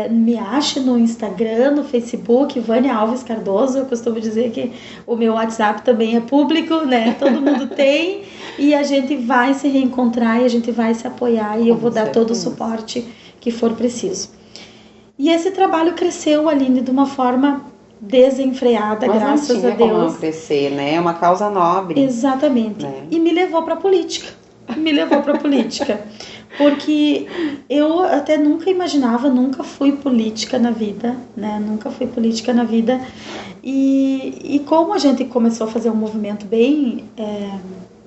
[SPEAKER 2] me ache no Instagram, no Facebook, Vânia Alves Cardoso. Eu costumo dizer que o meu WhatsApp também é público, né? Todo mundo tem, e a gente vai se reencontrar e a gente vai se apoiar, e eu vou dar todo o suporte que for preciso. E esse trabalho cresceu, Aline, de uma forma desenfreada,
[SPEAKER 1] mas
[SPEAKER 2] graças
[SPEAKER 1] não tinha
[SPEAKER 2] a Deus.
[SPEAKER 1] Como não crescer, né? É uma causa nobre.
[SPEAKER 2] Exatamente.
[SPEAKER 1] Né?
[SPEAKER 2] E me levou para a política. Porque eu até nunca imaginava, nunca fui política na vida, né? Nunca fui política na vida. E como a gente começou a fazer um movimento bem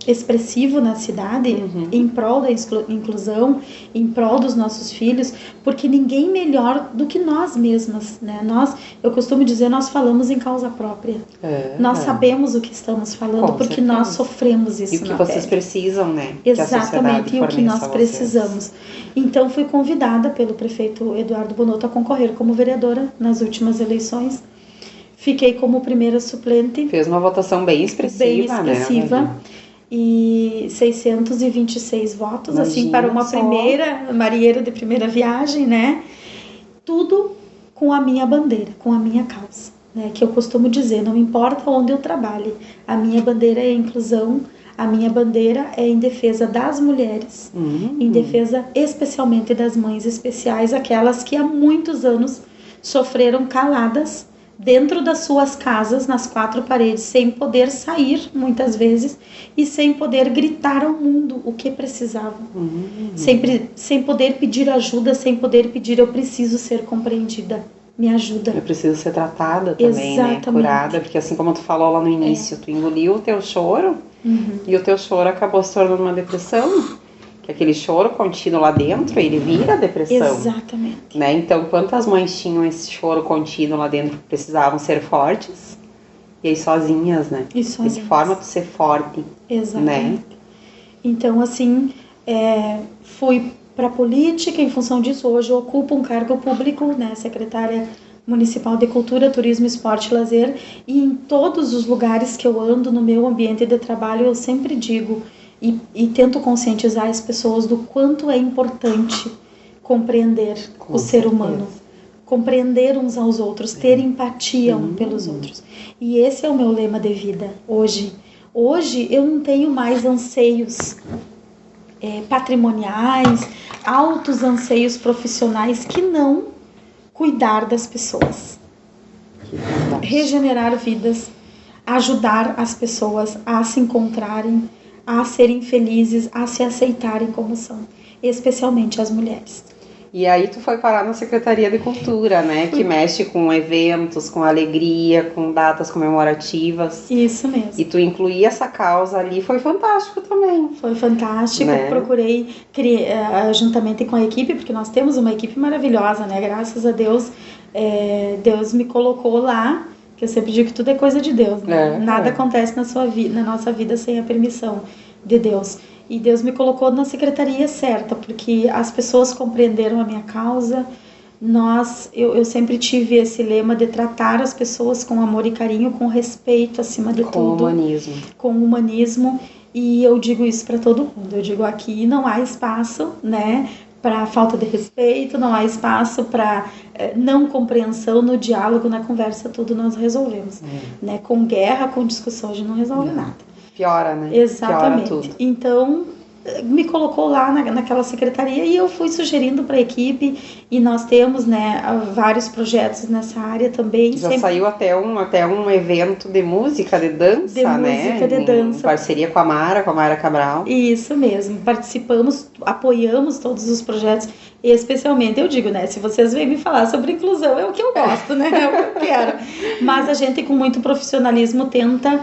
[SPEAKER 2] expressivo na cidade, em prol da inclusão, em prol dos nossos filhos, porque ninguém melhor do que nós mesmas, né? Eu costumo dizer, nós falamos em causa própria. Nós sabemos o que estamos falando,
[SPEAKER 1] Com
[SPEAKER 2] porque
[SPEAKER 1] certeza.
[SPEAKER 2] nós sofremos isso.
[SPEAKER 1] E o que vocês precisam, né?
[SPEAKER 2] Exatamente, e o que nós precisamos. Então, fui convidada pelo prefeito Eduardo Bonotto a concorrer como vereadora nas últimas eleições. Fiquei como primeira suplente.
[SPEAKER 1] Fez uma votação bem expressiva,
[SPEAKER 2] né? E 626 votos,
[SPEAKER 1] Imagina
[SPEAKER 2] assim, para uma primeira marinheira de primeira viagem, né? Tudo com a minha bandeira, com a minha causa, né? Que eu costumo dizer, não importa onde eu trabalhe, a minha bandeira é a inclusão, a minha bandeira é em defesa das mulheres, em defesa especialmente das mães especiais, aquelas que há muitos anos sofreram caladas dentro das suas casas, nas quatro paredes, sem poder sair, muitas vezes, e sem poder gritar ao mundo o que precisavam. Sem poder pedir ajuda, sem poder pedir, eu preciso ser compreendida, me ajuda.
[SPEAKER 1] Eu preciso ser tratada também, né? Curada, porque assim como tu falou lá no início, tu engoliu o teu choro, e o teu choro acabou se tornando uma depressão. Que aquele choro contínuo lá dentro, ele vira depressão.
[SPEAKER 2] Exatamente.
[SPEAKER 1] Né? Então, quantas mães tinham esse choro contínuo lá dentro que precisavam ser fortes? E aí sozinhas, né?
[SPEAKER 2] E sozinhas.
[SPEAKER 1] De forma de ser forte.
[SPEAKER 2] Exatamente.
[SPEAKER 1] Né?
[SPEAKER 2] Então, assim, fui para a política em função disso. Hoje eu ocupo um cargo público, né? Secretária Municipal de Cultura, Turismo, Esporte e Lazer. E em todos os lugares que eu ando no meu ambiente de trabalho, eu sempre digo... E tento conscientizar as pessoas do quanto é importante compreender o ser humano, compreender uns aos outros, ter empatia uns pelos outros. E esse é o meu lema de vida hoje. Hoje eu não tenho mais anseios patrimoniais, altos anseios profissionais que não cuidar das pessoas, regenerar vidas, ajudar as pessoas a se encontrarem, a serem felizes, a se aceitarem como são, especialmente as mulheres.
[SPEAKER 1] E aí tu foi parar na Secretaria de Cultura, né? Que mexe com eventos, com alegria, com datas comemorativas.
[SPEAKER 2] Isso mesmo.
[SPEAKER 1] E tu incluir essa causa ali, foi fantástico também.
[SPEAKER 2] Foi fantástico, né? Procurei, juntamente com a equipe, porque nós temos uma equipe maravilhosa, né? Graças a Deus, Deus me colocou lá. Que eu sempre digo que tudo é coisa de Deus, né? Nada acontece na nossa vida sem a permissão de Deus. E Deus me colocou na secretaria certa, porque as pessoas compreenderam a minha causa. Eu sempre tive esse lema de tratar as pessoas com amor e carinho, com respeito acima de tudo.
[SPEAKER 1] Com humanismo.
[SPEAKER 2] Com humanismo. E eu digo isso para todo mundo. Eu digo, aqui não há espaço, né? Para falta de respeito, não há espaço para não compreensão, no diálogo, na conversa, tudo nós resolvemos. Né? Com guerra, com discussão, a gente não resolve nada.
[SPEAKER 1] Piora, né?
[SPEAKER 2] Exatamente.
[SPEAKER 1] Piora tudo.
[SPEAKER 2] Então, me colocou lá naquela secretaria e eu fui sugerindo para a equipe, e nós temos, né, vários projetos nessa área também.
[SPEAKER 1] Já saiu até um evento de música, de dança, né?
[SPEAKER 2] Música de dança.
[SPEAKER 1] Em parceria com a Mara Cabral.
[SPEAKER 2] Isso mesmo, participamos, apoiamos todos os projetos, e especialmente, eu digo, né, se vocês vêm me falar sobre inclusão, é o que eu gosto, né, é o que eu quero. Mas a gente, com muito profissionalismo, tenta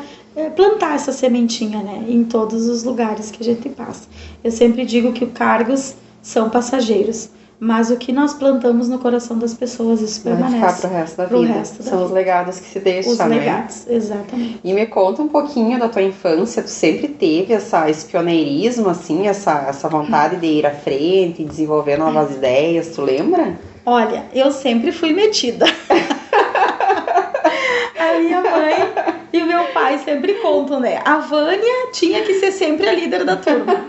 [SPEAKER 2] plantar essa sementinha, né, em todos os lugares que a gente passa. Eu sempre digo que os cargos são passageiros, mas o que nós plantamos no coração das pessoas, isso permanece.
[SPEAKER 1] Vai ficar pro resto da vida. São os legados que se deixam,
[SPEAKER 2] né? Os legados, exatamente.
[SPEAKER 1] E me conta um pouquinho da tua infância. Tu sempre teve esse pioneirismo, assim, essa vontade de ir à frente, desenvolver novas ideias, tu lembra?
[SPEAKER 2] Olha, eu sempre fui metida. A minha mãe e o meu pai sempre contam, né? A Vânia tinha que ser sempre a líder da turma.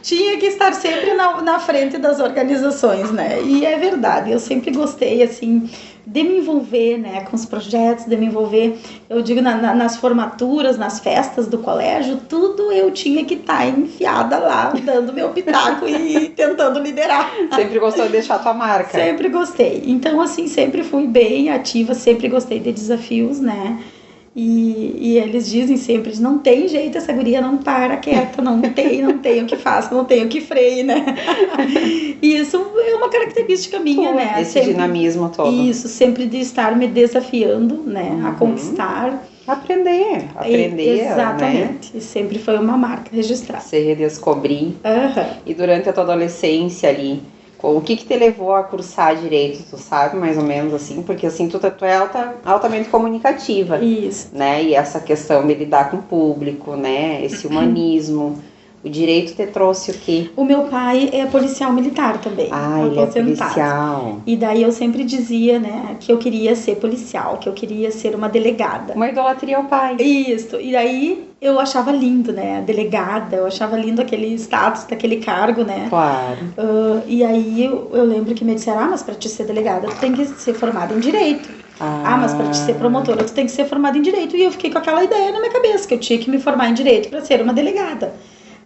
[SPEAKER 2] Tinha que estar sempre na frente das organizações, né? E é verdade, eu sempre gostei, assim, de me envolver, né, com os projetos, de me envolver, eu digo, nas formaturas, nas festas do colégio, tudo eu tinha que estar enfiada lá, dando meu pitaco e tentando liderar.
[SPEAKER 1] Sempre gostou de deixar a tua marca.
[SPEAKER 2] Sempre gostei. Então, assim, sempre fui bem ativa, sempre gostei de desafios, né? E eles dizem sempre, não tem jeito, essa guria não para quieta, não tem o que faça, não tem o que freie, né? E isso é uma característica minha, né?
[SPEAKER 1] Esse sempre, dinamismo todo.
[SPEAKER 2] Isso, sempre de estar me desafiando, né? A conquistar.
[SPEAKER 1] Aprender,
[SPEAKER 2] exatamente.
[SPEAKER 1] né?
[SPEAKER 2] E sempre foi uma marca registrada.
[SPEAKER 1] Se redescobrir. E durante a tua adolescência ali, o que te levou a cursar direito, tu sabe, mais ou menos assim? Porque assim, tu é altamente comunicativa.
[SPEAKER 2] Isso.
[SPEAKER 1] Né? E essa questão de lidar com o público, né? Esse humanismo. O direito te trouxe o quê?
[SPEAKER 2] O meu pai é policial militar também.
[SPEAKER 1] Ele é policial.
[SPEAKER 2] E daí eu sempre dizia, né, que eu queria ser policial, que eu queria ser uma delegada.
[SPEAKER 1] Uma idolatria ao pai.
[SPEAKER 2] Isso. E daí eu achava lindo, né, a delegada, eu achava lindo aquele status daquele cargo, né.
[SPEAKER 1] Claro.
[SPEAKER 2] E aí eu lembro que me disseram, mas para te ser delegada tu tem que ser formada em direito. Mas para te ser promotora tu tem que ser formada em direito. E eu fiquei com aquela ideia na minha cabeça, que eu tinha que me formar em direito para ser uma delegada.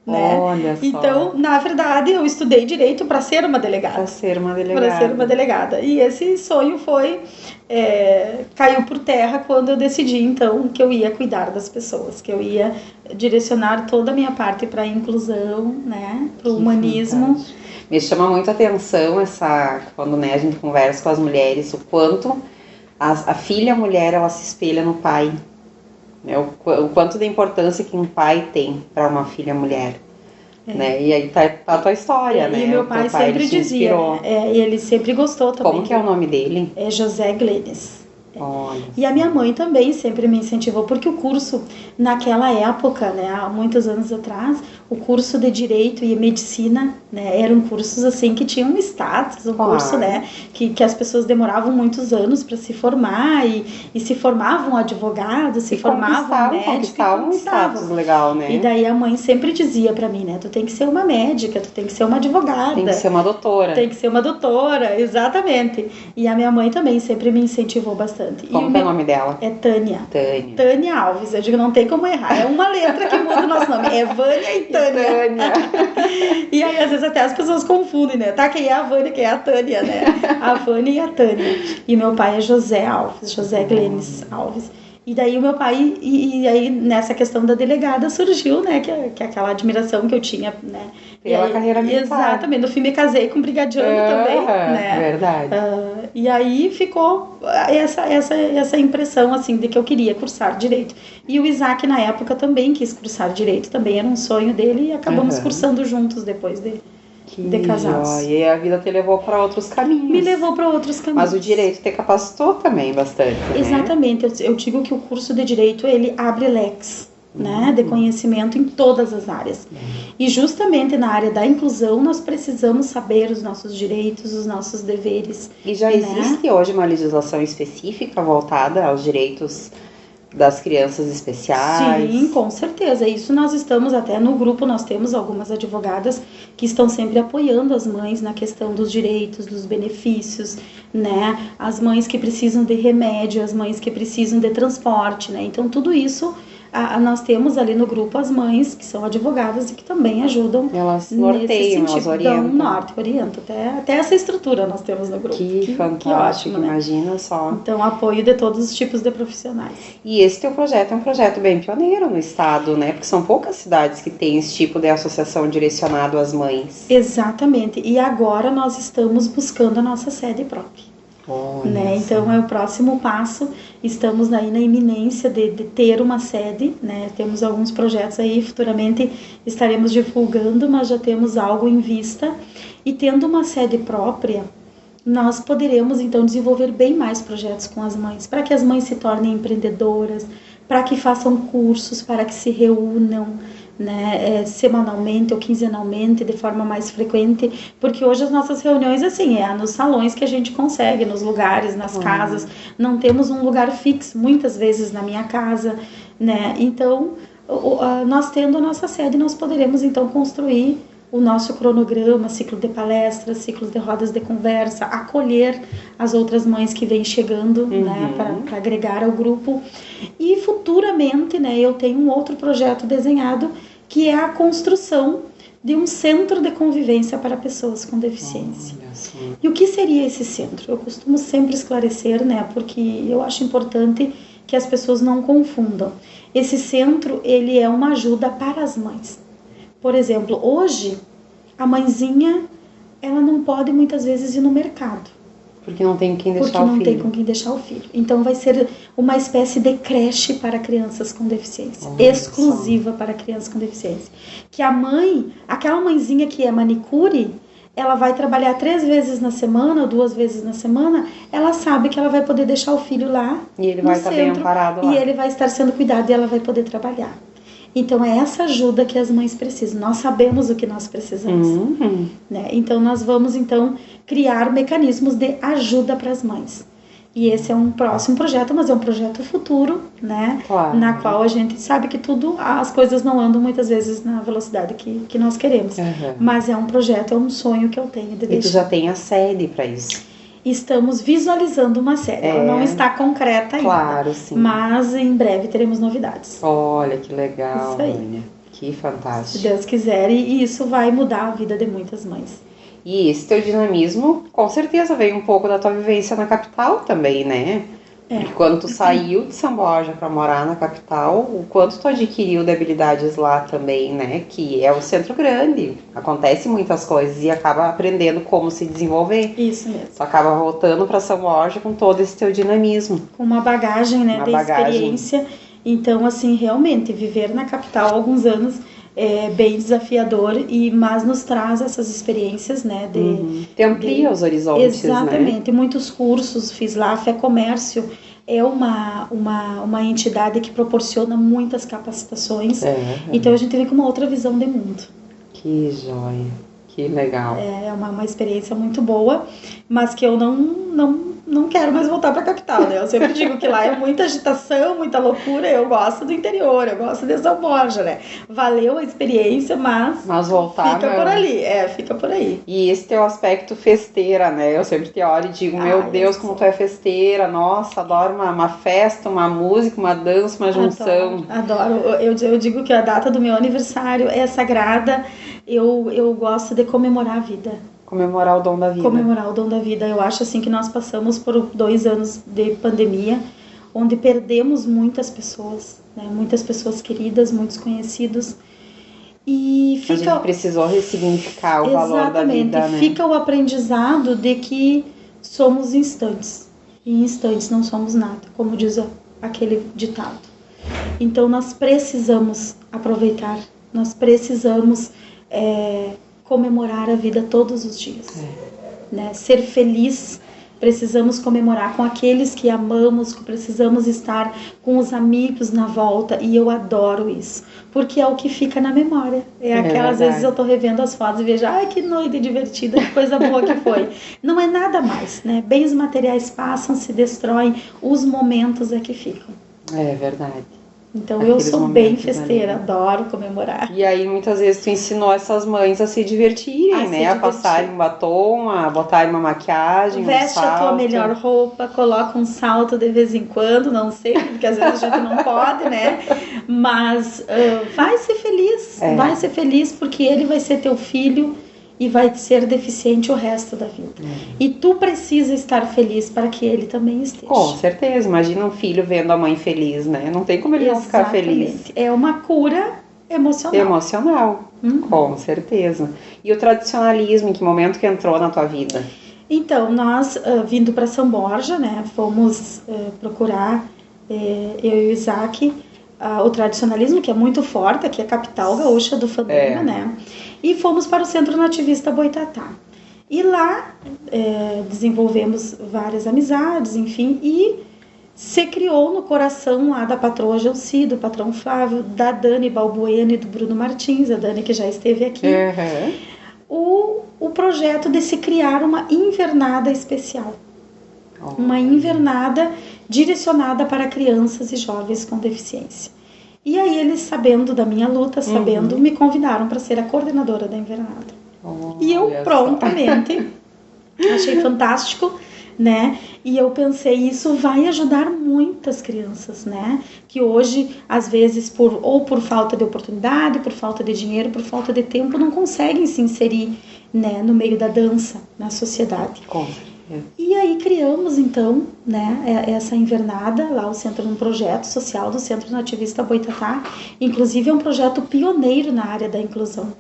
[SPEAKER 2] Né?
[SPEAKER 1] Olha só.
[SPEAKER 2] Então, na verdade, eu estudei direito para ser uma delegada.
[SPEAKER 1] Para ser uma
[SPEAKER 2] delegada. E esse sonho caiu por terra quando eu decidi, então, que eu ia cuidar das pessoas, que eu ia direcionar toda a minha parte para a inclusão, né, para o humanismo.
[SPEAKER 1] Fantástico. Me chama muito a atenção quando, né, a gente conversa com as mulheres, o quanto a filha mulher, ela se espelha no pai. O quanto da importância que um pai tem para uma filha mulher. Né? E aí tá a tua história, né?
[SPEAKER 2] E meu pai sempre dizia, e ele sempre gostou também.
[SPEAKER 1] Como que é o nome dele?
[SPEAKER 2] É José Glenes.
[SPEAKER 1] Olha.
[SPEAKER 2] E a minha mãe também sempre me incentivou, porque o curso, naquela época, né, há muitos anos atrás, o curso de Direito e Medicina, né, eram cursos assim que tinham um status, curso, né, que as pessoas demoravam muitos anos para se formar e se formavam advogados, se formavam médicos,
[SPEAKER 1] conquistavam um status legal, né?
[SPEAKER 2] E daí a mãe sempre dizia para mim, né, tu tem que ser uma médica, tu tem que ser uma advogada.
[SPEAKER 1] Tem que ser uma doutora.
[SPEAKER 2] Tem que ser uma doutora, exatamente. E a minha mãe também sempre me incentivou bastante.
[SPEAKER 1] Como é o nome dela?
[SPEAKER 2] É Tânia.
[SPEAKER 1] Tânia.
[SPEAKER 2] Tânia Alves. Eu digo, não tem como errar. É uma letra que muda o nosso nome. É Vânia e Tânia. E aí, às vezes, até as pessoas confundem, né? Tá, quem é a Vânia, quem é a Tânia, né? A Vânia e a Tânia. E meu pai é José Alves, José Glenes Alves. E daí o meu pai, e aí nessa questão da delegada surgiu, né, que é aquela admiração que eu tinha, né.
[SPEAKER 1] Pela carreira militar.
[SPEAKER 2] Exatamente, no fim me casei com um brigadiano também, né.
[SPEAKER 1] Verdade.
[SPEAKER 2] E aí ficou essa impressão, assim, de que eu queria cursar Direito. E o Isaac, na época, também quis cursar Direito, também era um sonho dele, e acabamos cursando juntos depois de casados.
[SPEAKER 1] E a vida te levou para outros caminhos.
[SPEAKER 2] Me levou para outros caminhos.
[SPEAKER 1] Mas o direito te capacitou também bastante, né?
[SPEAKER 2] Exatamente. Eu digo que o curso de direito, ele abre leques, né, de conhecimento em todas as áreas. E justamente na área da inclusão, nós precisamos saber os nossos direitos, os nossos deveres.
[SPEAKER 1] E já existe hoje uma legislação específica voltada aos direitos das crianças especiais?
[SPEAKER 2] Sim, com certeza. Isso nós estamos até no grupo, nós temos algumas advogadas que estão sempre apoiando as mães na questão dos direitos, dos benefícios, né? As mães que precisam de remédio, as mães que precisam de transporte, né? Então tudo isso nós temos ali no grupo as mães que são advogadas e que também ajudam.
[SPEAKER 1] Elas norteiam, elas orientam.
[SPEAKER 2] Orientam. Até essa estrutura nós temos no grupo.
[SPEAKER 1] Que fantástico,
[SPEAKER 2] que ótimo, né?
[SPEAKER 1] Imagina só.
[SPEAKER 2] Então, apoio de todos os tipos de profissionais.
[SPEAKER 1] E esse teu projeto é um projeto bem pioneiro no estado, né? Porque são poucas cidades que têm esse tipo de associação direcionado às mães.
[SPEAKER 2] Exatamente. E agora nós estamos buscando a nossa sede própria. Né? Então é o próximo passo, estamos aí na iminência de ter uma sede, né? Temos alguns projetos aí, futuramente estaremos divulgando, mas já temos algo em vista, e tendo uma sede própria, nós poderemos então desenvolver bem mais projetos com as mães, para que as mães se tornem empreendedoras, para que façam cursos, para que se reúnam, né, semanalmente ou quinzenalmente, de forma mais frequente, porque hoje as nossas reuniões, assim, nos salões que a gente consegue, nos lugares, nas casas, não temos um lugar fixo, muitas vezes na minha casa, né, então, nós tendo a nossa sede, nós poderemos, então, construir o nosso cronograma, ciclo de palestras, ciclos de rodas de conversa, acolher as outras mães que vêm chegando, né, para agregar ao grupo. E futuramente, né, eu tenho um outro projeto desenhado, que é a construção de um centro de convivência para pessoas com deficiência. E o que seria esse centro? Eu costumo sempre esclarecer, né, porque eu acho importante que as pessoas não confundam. Esse centro, ele é uma ajuda para as mães. Por exemplo, hoje, a mãezinha, ela não pode muitas vezes ir no mercado.
[SPEAKER 1] Porque não tem quem deixar
[SPEAKER 2] porque não
[SPEAKER 1] o filho.
[SPEAKER 2] tem com quem deixar o filho. Então vai ser uma espécie de creche para crianças com deficiência,
[SPEAKER 1] Olha
[SPEAKER 2] exclusiva para crianças com deficiência. Que a mãe, aquela mãezinha que é manicure, ela vai trabalhar 3 vezes na semana, ou 2 vezes na semana, ela sabe que ela vai poder deixar o filho lá
[SPEAKER 1] E ele
[SPEAKER 2] no
[SPEAKER 1] vai estar bem
[SPEAKER 2] centro,
[SPEAKER 1] amparado lá.
[SPEAKER 2] e ele vai estar sendo cuidado e ela vai poder trabalhar. Então é essa ajuda que as mães precisam. Nós sabemos o que nós precisamos. Né? Então nós vamos criar mecanismos de ajuda para as mães. E esse é um próximo projeto, mas é um projeto futuro, né?
[SPEAKER 1] Claro.
[SPEAKER 2] Na qual a gente sabe que as coisas não andam muitas vezes na velocidade que nós queremos. Mas é um projeto, é um sonho que eu tenho de deixar.
[SPEAKER 1] E tu já tem a sede para isso?
[SPEAKER 2] Estamos visualizando uma série. Ela não está concreta ainda.
[SPEAKER 1] Claro, sim.
[SPEAKER 2] Mas em breve teremos novidades.
[SPEAKER 1] Olha, que legal,
[SPEAKER 2] Isso aí.
[SPEAKER 1] Vânia. Que fantástico.
[SPEAKER 2] Se Deus quiser, e isso vai mudar a vida de muitas mães.
[SPEAKER 1] E esse teu dinamismo, com certeza, veio um pouco da tua vivência na capital também, né? Porque quando tu saiu de São Borja para morar na capital, o quanto tu adquiriu de habilidades lá também, né? Que é o centro grande, acontece muitas coisas e acaba aprendendo como se desenvolver.
[SPEAKER 2] Isso mesmo.
[SPEAKER 1] Tu acaba voltando para São Borja com todo esse teu dinamismo.
[SPEAKER 2] Com uma bagagem, né, de experiência. Então, assim, realmente, viver na capital há alguns anos é bem desafiador, mas nos traz essas experiências, né?
[SPEAKER 1] Te amplia os horizontes,
[SPEAKER 2] exatamente,
[SPEAKER 1] né?
[SPEAKER 2] Muitos cursos fiz lá. A Fé Comércio é uma entidade que proporciona muitas capacitações. Então a gente vem com uma outra visão de mundo.
[SPEAKER 1] Que joia, que legal.
[SPEAKER 2] É uma experiência muito boa, mas que eu não quero mais voltar para a capital, né? Eu sempre digo que lá é muita agitação, muita loucura. Eu gosto do interior, eu gosto de São Borja, né? Valeu a experiência, mas
[SPEAKER 1] voltar
[SPEAKER 2] fica por ali, fica por aí.
[SPEAKER 1] E esse teu aspecto festeira, né? Eu sempre te olho e digo, meu Deus, como tu é festeira, nossa, adoro uma festa, uma música, uma dança, uma junção.
[SPEAKER 2] Adoro. Eu digo que a data do meu aniversário é sagrada. Eu gosto de comemorar a vida.
[SPEAKER 1] Comemorar o dom da vida.
[SPEAKER 2] Comemorar o dom da vida. Eu acho assim que nós passamos por 2 anos de pandemia, onde perdemos muitas pessoas, né? Muitas pessoas queridas, muitos conhecidos. E
[SPEAKER 1] a gente precisou ressignificar o valor da vida, né?
[SPEAKER 2] Fica o aprendizado de que somos instantes. E em instantes não somos nada, como diz aquele ditado. Então nós precisamos aproveitar, nós precisamos comemorar a vida todos os dias, né? Ser feliz, precisamos comemorar com aqueles que amamos, precisamos estar com os amigos na volta, e eu adoro isso, porque é o que fica na memória. Às vezes eu tô revendo as fotos e vejo, que noite divertida, que coisa boa que foi. Não é nada mais, né? Bens materiais passam, se destroem, os momentos é que ficam.
[SPEAKER 1] É verdade.
[SPEAKER 2] Então eu sou bem festeira, adoro comemorar.
[SPEAKER 1] E aí muitas vezes tu ensinou essas mães a se divertirem, né? A passarem um batom, a botarem uma maquiagem,
[SPEAKER 2] veste a tua melhor roupa, coloca um salto de vez em quando, não sei, porque às vezes a gente não pode, né? Mas vai ser feliz, vai ser feliz, porque ele vai ser teu filho e vai ser deficiente o resto da vida. E tu precisa estar feliz para que ele também esteja.
[SPEAKER 1] Com certeza, imagina um filho vendo a mãe feliz, né? Não tem como ele não ficar feliz.
[SPEAKER 2] É uma cura emocional.
[SPEAKER 1] Com certeza. E o tradicionalismo, em que momento que entrou na tua vida?
[SPEAKER 2] Então, nós, vindo para São Borja, né, fomos procurar, eu e o Isaac, o tradicionalismo, que é muito forte, aqui é a capital gaúcha do fandango, né? E fomos para o Centro Nativista Boitatá. E lá desenvolvemos várias amizades, enfim, e se criou no coração lá da patroa Gelci, do patrão Flávio, da Dani Balbuena e do Bruno Martins, a Dani que já esteve aqui, o projeto de se criar uma invernada especial. Uma invernada direcionada para crianças e jovens com deficiência. E aí eles, sabendo da minha luta, me convidaram para ser a coordenadora da invernada. E eu prontamente achei fantástico, né? E eu pensei, isso vai ajudar muitas crianças, né? Que hoje, às vezes, por falta de oportunidade, por falta de dinheiro, por falta de tempo, não conseguem se inserir, né, no meio da dança, na sociedade. E aí criamos, então, né, essa invernada, lá um projeto social do Centro Nativista Boitatá. Inclusive é um projeto pioneiro na área da inclusão.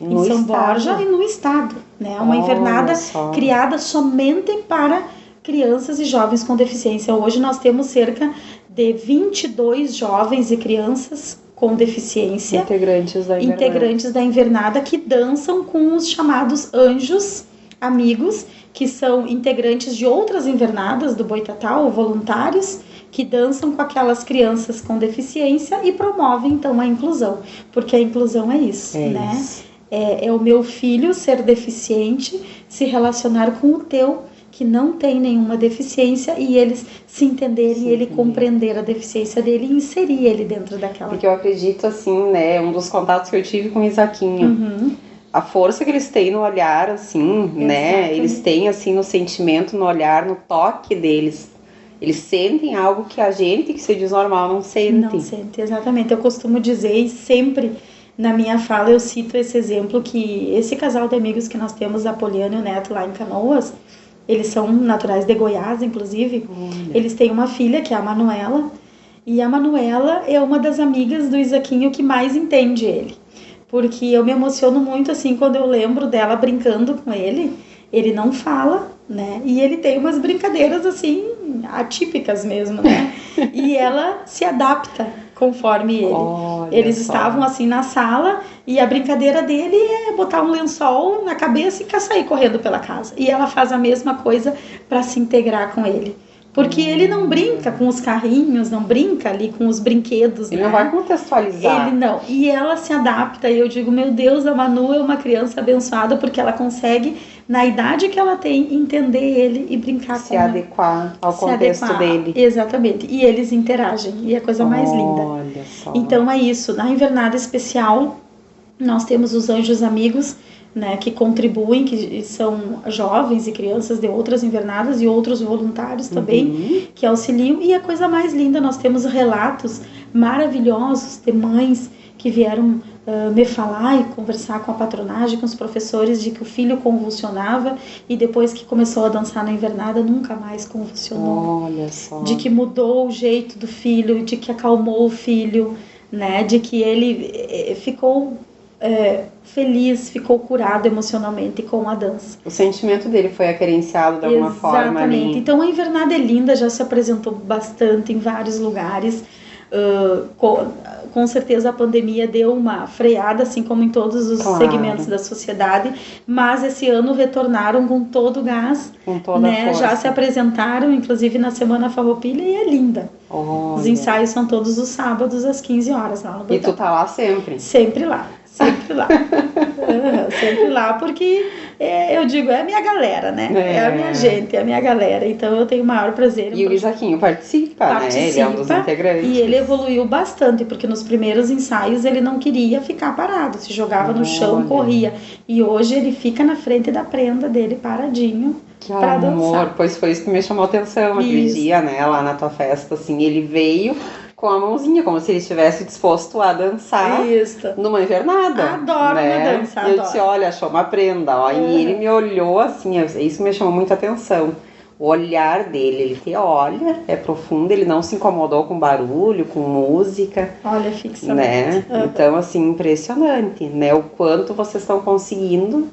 [SPEAKER 2] em São Borja e no estado, né? Uma invernada criada somente para crianças e jovens com deficiência. Hoje nós temos cerca de 22 jovens e crianças com deficiência, integrantes da invernada, que dançam com os chamados anjos amigos, que são integrantes de outras invernadas do Boitatá, ou voluntários, que dançam com aquelas crianças com deficiência e promovem então a inclusão, porque a inclusão é isso, né? Isso. É o meu filho ser deficiente, se relacionar com o teu, que não tem nenhuma deficiência, e eles se entenderem, ele compreender a deficiência dele e inserir ele dentro daquela.
[SPEAKER 1] Porque eu acredito assim, né, um dos contatos que eu tive com o Isaquinho, a força que eles têm no olhar, assim, né, eles têm assim no sentimento, no olhar, no toque deles. Eles sentem algo que a gente que se diz normal não sente.
[SPEAKER 2] Não sente, exatamente. Eu costumo dizer, e sempre na minha fala eu cito esse exemplo, que esse casal de amigos que nós temos, a Poliana e o Neto, lá em Canoas, eles são naturais de Goiás, inclusive. Eles têm uma filha, que é a Manuela, e a Manuela é uma das amigas do Isaquinho que mais entende ele. Porque eu me emociono muito, assim, quando eu lembro dela brincando com ele. Ele não fala, né? E ele tem umas brincadeiras, assim, atípicas mesmo, né? E ela se adapta conforme ele. Eles estavam, assim, na sala, e a brincadeira dele é botar um lençol na cabeça e sair correndo pela casa. E ela faz a mesma coisa para se integrar com ele. Porque ele não brinca com os carrinhos, não brinca ali com os brinquedos.
[SPEAKER 1] Ele não vai contextualizar.
[SPEAKER 2] Ele não. E ela se adapta. E eu digo, meu Deus, a Manu é uma criança abençoada, porque ela consegue, na idade que ela tem, entender ele e brincar com ele.
[SPEAKER 1] Se adequar ao contexto dele.
[SPEAKER 2] Exatamente. E eles interagem. E é a coisa mais linda.
[SPEAKER 1] Olha só.
[SPEAKER 2] Então é isso. Na invernada especial, nós temos os anjos amigos, né, que contribuem, que são jovens e crianças de outras invernadas e outros voluntários também, que auxiliam. E a coisa mais linda, nós temos relatos maravilhosos de mães que vieram me falar e conversar com a patronagem, com os professores, de que o filho convulsionava e depois que começou a dançar na invernada nunca mais convulsionou.
[SPEAKER 1] Olha só.
[SPEAKER 2] De que mudou o jeito do filho, de que acalmou o filho, né, de que ele ficou feliz, ficou curado emocionalmente com a dança.
[SPEAKER 1] O sentimento dele foi acariciado de alguma forma.
[SPEAKER 2] Exatamente. Então a invernada é linda, já se apresentou bastante em vários lugares. Com certeza a pandemia deu uma freada, assim como em todos os segmentos da sociedade, mas esse ano retornaram com todo o gás,
[SPEAKER 1] com toda a força.
[SPEAKER 2] Já se apresentaram, inclusive na Semana Farroupilha, e é linda. Os ensaios são todos os sábados às 15 horas lá no Boitatá.
[SPEAKER 1] E tu tá lá sempre?
[SPEAKER 2] Sempre lá. Sempre lá. Sempre lá, porque eu digo, é a minha galera, né? É a minha gente, é a minha galera. Então eu tenho o maior prazer.
[SPEAKER 1] E o Isaquinho participa, né? Ele é um dos integrantes.
[SPEAKER 2] E ele evoluiu bastante, porque nos primeiros ensaios ele não queria ficar parado, se jogava no chão, corria. E hoje ele fica na frente da prenda dele, paradinho, pra dançar.
[SPEAKER 1] Pois foi isso que me chamou a atenção aquele dia, né? Lá na tua festa, assim, ele veio com a mãozinha, como se ele estivesse disposto a dançar numa invernada.
[SPEAKER 2] Adoro
[SPEAKER 1] né?
[SPEAKER 2] dançar,
[SPEAKER 1] E eu disse, olha, achou uma prenda, ó. E ele me olhou assim, isso me chamou muita atenção. O olhar dele, ele te olha, é profundo, ele não se incomodou com barulho, com música.
[SPEAKER 2] Olha, fixamente.
[SPEAKER 1] Né? Então, assim, impressionante, né? O quanto vocês estão conseguindo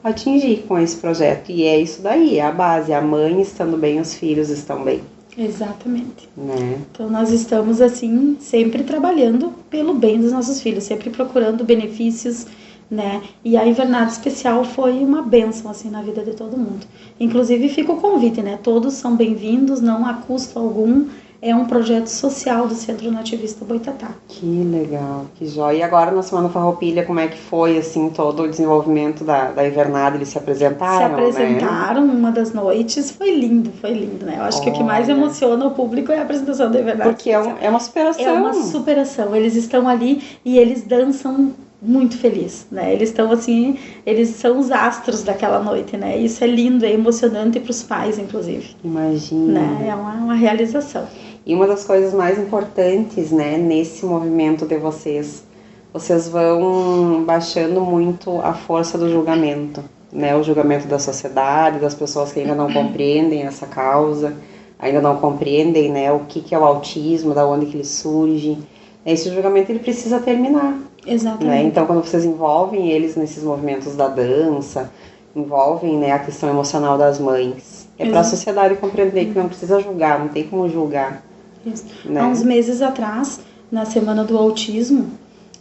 [SPEAKER 1] atingir com esse projeto. E é isso daí, é a base, a mãe estando bem, os filhos estão bem.
[SPEAKER 2] Exatamente.
[SPEAKER 1] Né?
[SPEAKER 2] Então nós estamos assim sempre trabalhando pelo bem dos nossos filhos, sempre procurando benefícios, né? E a invernada especial foi uma bênção assim na vida de todo mundo. Inclusive fica o convite, né? Todos são bem-vindos, não há custo algum. É um projeto social do Centro Nativista Boitatá.
[SPEAKER 1] Que legal, que joia. E agora na Semana Farroupilha, como é que foi assim todo o desenvolvimento da invernada? Eles se apresentaram,
[SPEAKER 2] Se apresentaram, né? Uma das noites, foi lindo, né? Eu acho que o que mais emociona o público é a apresentação da invernada.
[SPEAKER 1] Porque é uma superação.
[SPEAKER 2] É uma superação. Eles estão ali e eles dançam muito feliz, né? Eles estão assim, eles são os astros daquela noite, né? Isso é lindo, é emocionante para os pais, inclusive.
[SPEAKER 1] Imagina.
[SPEAKER 2] Né? É uma realização.
[SPEAKER 1] E uma das coisas mais importantes, né, nesse movimento de vocês vão baixando muito a força do julgamento, né? O julgamento da sociedade, das pessoas que ainda não compreendem essa causa, ainda não compreendem, né, o que é o autismo, da onde que ele surge. Esse julgamento ele precisa terminar,
[SPEAKER 2] Exatamente.
[SPEAKER 1] Né? Então, quando vocês envolvem eles nesses movimentos da dança, envolvem, né, a questão emocional das mães, é para a sociedade compreender que não precisa julgar, não tem como julgar.
[SPEAKER 2] Isso.
[SPEAKER 1] Né?
[SPEAKER 2] Há uns meses atrás, na Semana do Autismo,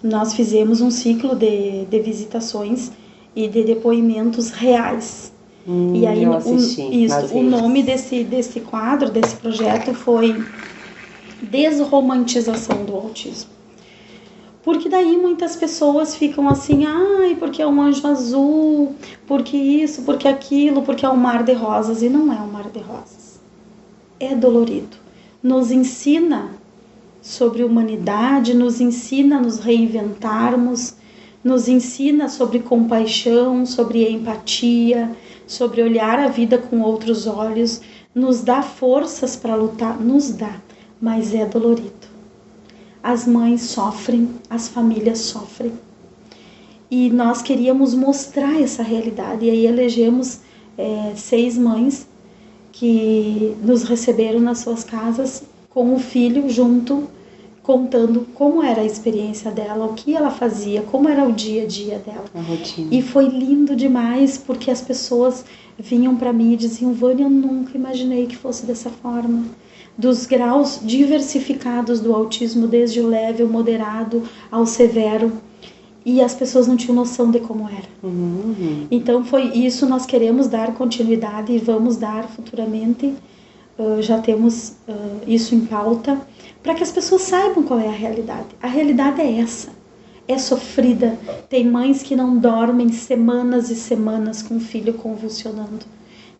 [SPEAKER 2] nós fizemos um ciclo de visitações e de depoimentos reais. E aí
[SPEAKER 1] eu assisti,
[SPEAKER 2] o nome desse quadro, desse projeto foi Desromantização do Autismo. Porque daí muitas pessoas ficam assim, ai, porque é um anjo azul, porque isso, porque aquilo, porque é um mar de rosas. E não é um mar de rosas. É dolorido. Nos ensina sobre humanidade, nos ensina a nos reinventarmos, nos ensina sobre compaixão, sobre empatia, sobre olhar a vida com outros olhos, nos dá forças para lutar, nos dá, mas é dolorido. As mães sofrem, as famílias sofrem. E nós queríamos mostrar essa realidade, e aí elegemos 6 mães que nos receberam nas suas casas com o filho junto, contando como era a experiência dela, o que ela fazia, como era o dia a dia dela.
[SPEAKER 1] A rotina.
[SPEAKER 2] E foi lindo demais, porque as pessoas vinham para mim e diziam, Vânia, eu nunca imaginei que fosse dessa forma. Dos graus diversificados do autismo, desde o leve, o moderado ao severo. E as pessoas não tinham noção de como era. Então foi isso, nós queremos dar continuidade e vamos dar futuramente. Já temos isso em pauta, para que as pessoas saibam qual é a realidade. A realidade é essa, é sofrida. Tem mães que não dormem semanas e semanas com o filho convulsionando.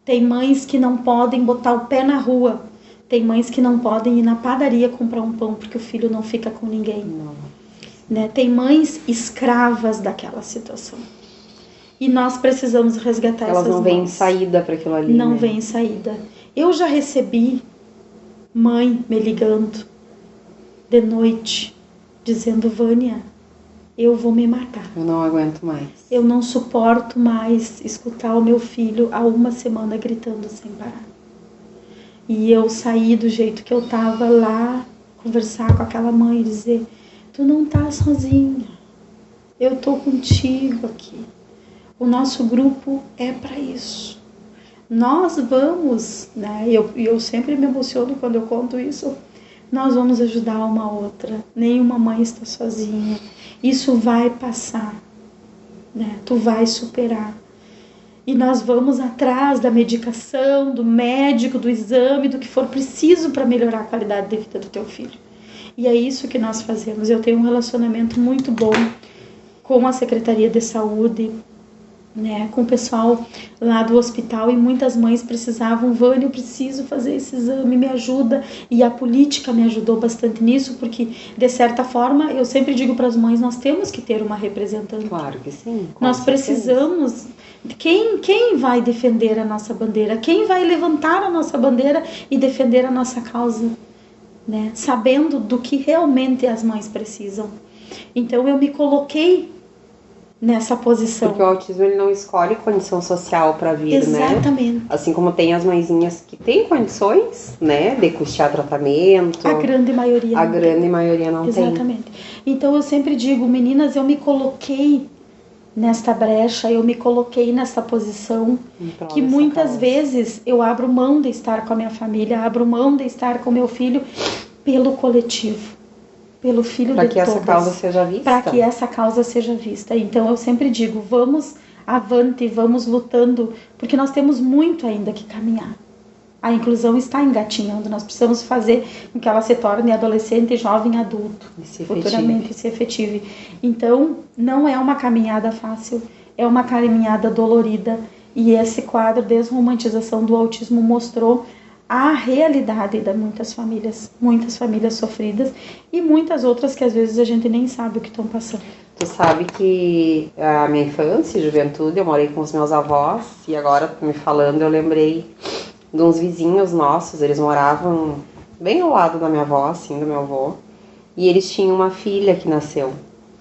[SPEAKER 2] Tem mães que não podem botar o pé na rua. Tem mães que não podem ir na padaria comprar um pão porque o filho não fica com ninguém. Né? Tem mães escravas daquela situação. E nós precisamos resgatar essas mães.
[SPEAKER 1] Elas não veem saída para aquilo ali.
[SPEAKER 2] Não
[SPEAKER 1] né?
[SPEAKER 2] veem saída. Eu já recebi mãe me ligando de noite, dizendo, Vânia, eu vou me matar.
[SPEAKER 1] Eu não aguento mais.
[SPEAKER 2] Eu não suporto mais escutar o meu filho há 1 semana gritando sem parar. E eu saí do jeito que eu estava lá, conversar com aquela mãe e dizer, tu não tá sozinha, eu tô contigo aqui. O nosso grupo é para isso. Nós vamos, né? Eu sempre me emociono quando eu conto isso. Nós vamos ajudar uma outra. Nenhuma mãe está sozinha. Isso vai passar, né? Tu vai superar. E nós vamos atrás da medicação, do médico, do exame, do que for preciso para melhorar a qualidade de vida do teu filho. E é isso que nós fazemos. Eu tenho um relacionamento muito bom com a Secretaria de Saúde, né, com o pessoal lá do hospital, e muitas mães precisavam, Vânia, eu preciso fazer esse exame, me ajuda, e a política me ajudou bastante nisso, porque de certa forma, eu sempre digo para as mães, nós temos que ter uma representante.
[SPEAKER 1] Claro que sim.
[SPEAKER 2] Nós precisamos, quem vai defender a nossa bandeira, quem vai levantar a nossa bandeira e defender a nossa causa, né, sabendo do que realmente as mães precisam. Então eu me coloquei nessa posição.
[SPEAKER 1] Porque o autismo ele não escolhe condição social para vir,
[SPEAKER 2] Exatamente.
[SPEAKER 1] né? Assim como tem as mãezinhas que têm condições, né, de custear tratamento.
[SPEAKER 2] A grande maioria
[SPEAKER 1] A
[SPEAKER 2] não
[SPEAKER 1] grande
[SPEAKER 2] tem.
[SPEAKER 1] maioria não tem.
[SPEAKER 2] Exatamente. Então eu sempre digo, meninas, eu me coloquei nesta brecha, eu me coloquei nessa posição que muitas vezes eu abro mão de estar com a minha família, abro mão de estar com meu filho pelo coletivo. Pelo filho de todas.
[SPEAKER 1] Para que essa causa seja vista.
[SPEAKER 2] Para que essa causa seja vista. Então eu sempre digo, vamos avante, vamos lutando, porque nós temos muito ainda que caminhar. A inclusão está engatinhando, nós precisamos fazer com que ela se torne adolescente, jovem, adulto, futuramente se efetive. Então não é uma caminhada fácil, é uma caminhada dolorida, e esse quadro Desromantização do Autismo mostrou a realidade de muitas famílias sofridas e muitas outras que às vezes a gente nem sabe o que estão passando.
[SPEAKER 1] Tu sabe que a minha infância e juventude eu morei com os meus avós, e agora me falando eu lembrei de uns vizinhos nossos, eles moravam bem ao lado da minha avó, assim, do meu avô, e eles tinham uma filha que nasceu.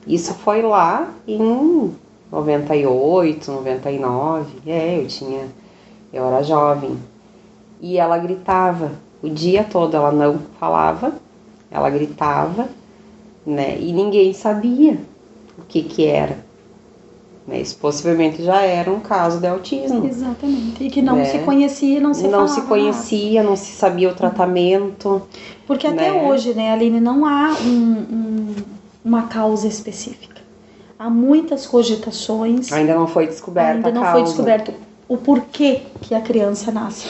[SPEAKER 1] Isso foi lá em 98, 99, eu era jovem. E ela gritava o dia todo, ela não falava, ela gritava, né? E ninguém sabia o que era. Né? Isso possivelmente já era um caso de autismo.
[SPEAKER 2] Exatamente. E que não se conhecia, não se falava.
[SPEAKER 1] Não se conhecia, não se sabia o tratamento.
[SPEAKER 2] Porque até hoje, né, Aline, não há uma causa específica. Há muitas cogitações.
[SPEAKER 1] Ainda não foi descoberta a causa.
[SPEAKER 2] Foi descoberto o porquê que a criança nasce,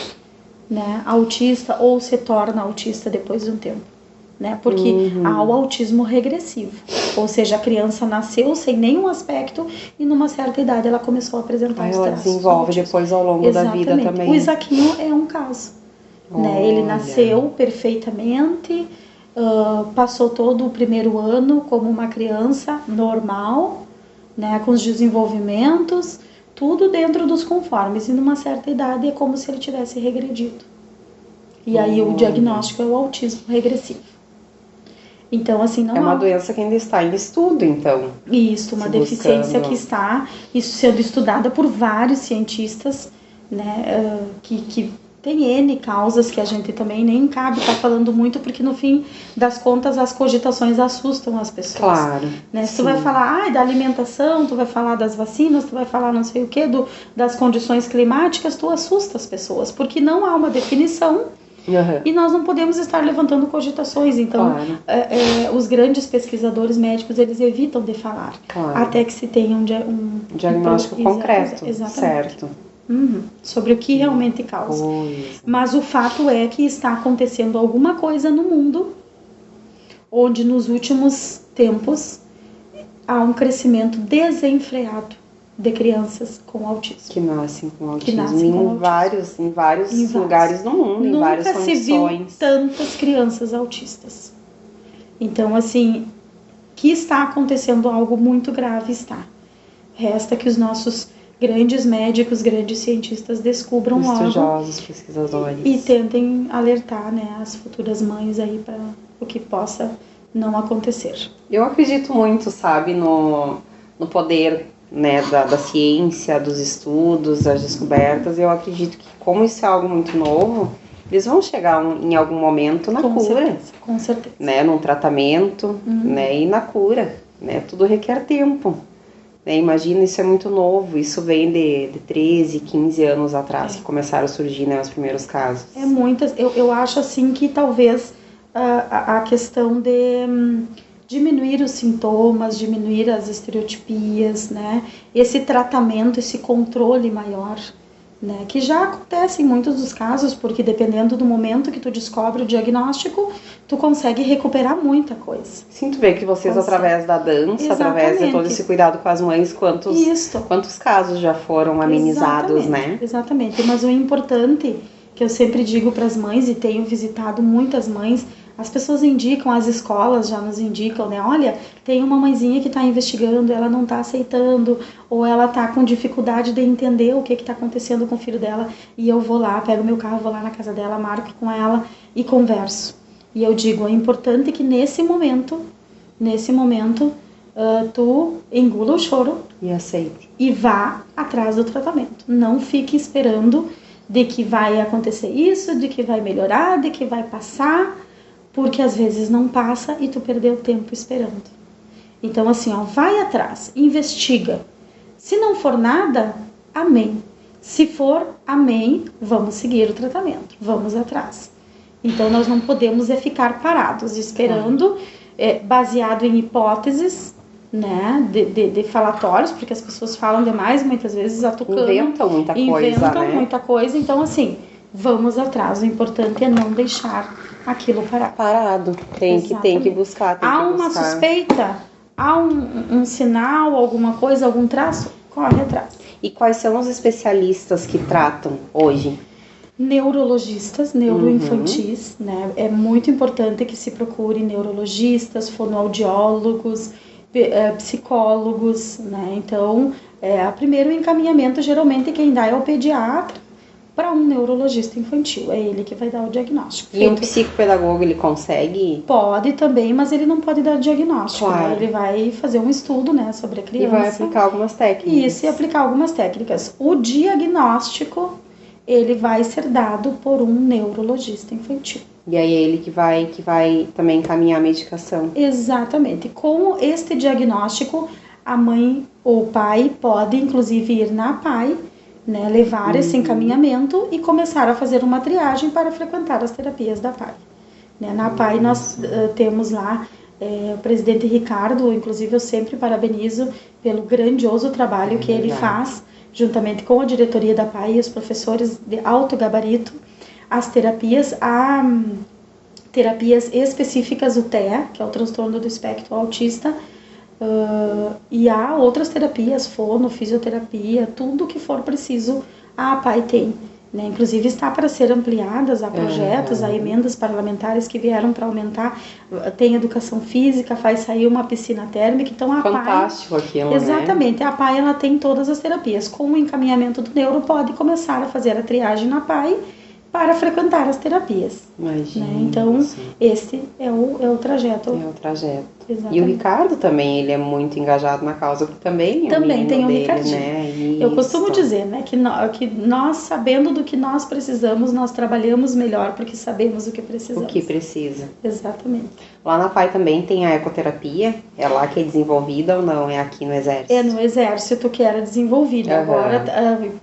[SPEAKER 2] né, autista ou se torna autista depois de um tempo. Né? Porque há o autismo regressivo, ou seja, a criança nasceu sem nenhum aspecto e numa certa idade ela começou a apresentar os traços.
[SPEAKER 1] Ela desenvolve depois ao longo da vida também.
[SPEAKER 2] O Isaquinho é um caso. Né? Ele nasceu perfeitamente, passou todo o primeiro ano como uma criança normal, né, com os desenvolvimentos, tudo dentro dos conformes, e numa certa idade é como se ele tivesse regredido. E aí o diagnóstico é o autismo regressivo. Então, assim, não
[SPEAKER 1] é uma doença que ainda está em estudo, então.
[SPEAKER 2] Isso, uma deficiência que está sendo estudada por vários cientistas, né, que tem N causas que a gente também nem cabe estar falando muito, porque no fim das contas as cogitações assustam as pessoas.
[SPEAKER 1] Claro.
[SPEAKER 2] Né? Se tu vai falar da alimentação, tu vai falar das vacinas, tu vai falar não sei o que, das condições climáticas, tu assusta as pessoas, porque não há uma definição. E nós não podemos estar levantando cogitações. Então, os grandes pesquisadores médicos, eles evitam de falar. Até que se tenha um
[SPEAKER 1] diagnóstico concreto.
[SPEAKER 2] Exatamente.
[SPEAKER 1] Certo.
[SPEAKER 2] Sobre o que realmente causa. Mas o fato é que está acontecendo alguma coisa no mundo onde nos últimos tempos há um crescimento desenfreado de crianças com autismo.
[SPEAKER 1] Que nascem com autismo em vários lugares do mundo, em várias condições.
[SPEAKER 2] Nunca se viu tantas crianças autistas. Então, assim, que está acontecendo algo muito grave, está. Resta que os nossos grandes médicos, grandes cientistas descubram
[SPEAKER 1] estudiosos, pesquisadores.
[SPEAKER 2] E tentem alertar, né, as futuras mães aí para o que possa não acontecer.
[SPEAKER 1] Eu acredito muito, sabe, no poder, né, da ciência, dos estudos, das descobertas. Eu acredito que, como isso é algo muito novo, eles vão chegar em algum momento na cura.
[SPEAKER 2] Com certeza.
[SPEAKER 1] Né, num tratamento, né, e na cura. Né, tudo requer tempo. Né, imagina, isso é muito novo, isso vem de 13, 15 anos atrás que começaram a surgir, né, os primeiros casos.
[SPEAKER 2] Eu acho assim que talvez a questão de diminuir os sintomas, diminuir as estereotipias, né? Esse tratamento, esse controle maior, né? Que já acontece em muitos dos casos, porque dependendo do momento que tu descobre o diagnóstico, tu consegue recuperar muita coisa.
[SPEAKER 1] Sinto ver que vocês, através da dança, através de todo esse cuidado com as mães, quantos casos já foram amenizados, né?
[SPEAKER 2] Exatamente, mas o importante, que eu sempre digo para as mães, e tenho visitado muitas mães, as pessoas indicam, as escolas já nos indicam, né? Olha, tem uma mãezinha que está investigando, ela não está aceitando, ou ela está com dificuldade de entender o que está acontecendo com o filho dela, e eu vou lá, pego meu carro, vou lá na casa dela, marco com ela e converso. E eu digo, é importante que nesse momento, tu engula o choro
[SPEAKER 1] e aceite.
[SPEAKER 2] E vá atrás do tratamento. Não fique esperando de que vai acontecer isso, de que vai melhorar, de que vai passar, porque às vezes não passa e tu perdeu tempo esperando. Então, assim, vai atrás, investiga. Se não for nada, amém. Se for, amém, vamos seguir o tratamento, vamos atrás. Então, nós não podemos ficar parados esperando, baseado em hipóteses, né, de falatórios, porque as pessoas falam demais, muitas vezes atucando.
[SPEAKER 1] Inventam
[SPEAKER 2] muita coisa. Então, assim, vamos atrás. O importante é não deixar aquilo
[SPEAKER 1] parado. Tem que buscar.
[SPEAKER 2] Há uma suspeita, há um sinal, alguma coisa, algum traço, corre atrás.
[SPEAKER 1] E quais são os especialistas que tratam hoje?
[SPEAKER 2] Neurologistas, neuroinfantis, né? É muito importante que se procure neurologistas, fonoaudiólogos, psicólogos, né? Então, o primeiro encaminhamento, geralmente, quem dá é o pediatra para um neurologista infantil. É ele que vai dar o diagnóstico.
[SPEAKER 1] E um psicopedagogo, ele consegue?
[SPEAKER 2] Pode também, mas ele não pode dar diagnóstico.
[SPEAKER 1] Claro.
[SPEAKER 2] Né? Ele vai fazer um estudo, né, sobre a criança.
[SPEAKER 1] E vai aplicar algumas técnicas.
[SPEAKER 2] Isso, e aplicar algumas técnicas. O diagnóstico, ele vai ser dado por um neurologista infantil.
[SPEAKER 1] E aí é ele que vai também encaminhar a medicação.
[SPEAKER 2] Exatamente. Com este diagnóstico, a mãe ou o pai pode, inclusive, ir na APAE, né, levar esse encaminhamento e começar a fazer uma triagem para frequentar as terapias da APAE. Né, na APAE nós temos lá o presidente Ricardo, inclusive eu sempre parabenizo pelo grandioso trabalho que ele faz, juntamente com a diretoria da APAE e os professores de alto gabarito, as terapias, terapias específicas, o TEA, que é o transtorno do espectro autista, e há outras terapias, fono, fisioterapia, tudo que for preciso, a APAE tem. Né? Inclusive está para ser ampliadas, há projetos, há emendas parlamentares que vieram para aumentar, tem educação física, faz sair uma piscina térmica, então a
[SPEAKER 1] Fantástico
[SPEAKER 2] APAE,
[SPEAKER 1] aquilo,
[SPEAKER 2] exatamente, né? A APAE ela tem todas as terapias, com o encaminhamento do neuro pode começar a fazer a triagem na APAE para frequentar as terapias.
[SPEAKER 1] Imagina,
[SPEAKER 2] né? Então, esse é o trajeto.
[SPEAKER 1] É o trajeto.
[SPEAKER 2] Exatamente.
[SPEAKER 1] E o Ricardo também, ele é muito engajado na causa, porque também
[SPEAKER 2] tem o
[SPEAKER 1] dele,
[SPEAKER 2] Ricardinho.
[SPEAKER 1] né?
[SPEAKER 2] Eu costumo dizer, né, que nós, sabendo do que nós precisamos, nós trabalhamos melhor porque sabemos o que precisamos.
[SPEAKER 1] O que precisa.
[SPEAKER 2] Exatamente.
[SPEAKER 1] Lá na PAI também tem a ecoterapia, é lá que é desenvolvida ou não? É aqui no Exército?
[SPEAKER 2] É no Exército que era desenvolvida. Agora,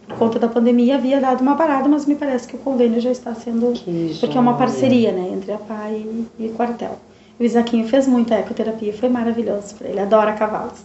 [SPEAKER 2] por conta da pandemia, havia dado uma parada, mas me parece que o convênio já está sendo... porque é uma parceria, né, entre a PAI e o quartel. O Isaquinho fez muita ecoterapia, foi maravilhoso para ele, adora cavalos.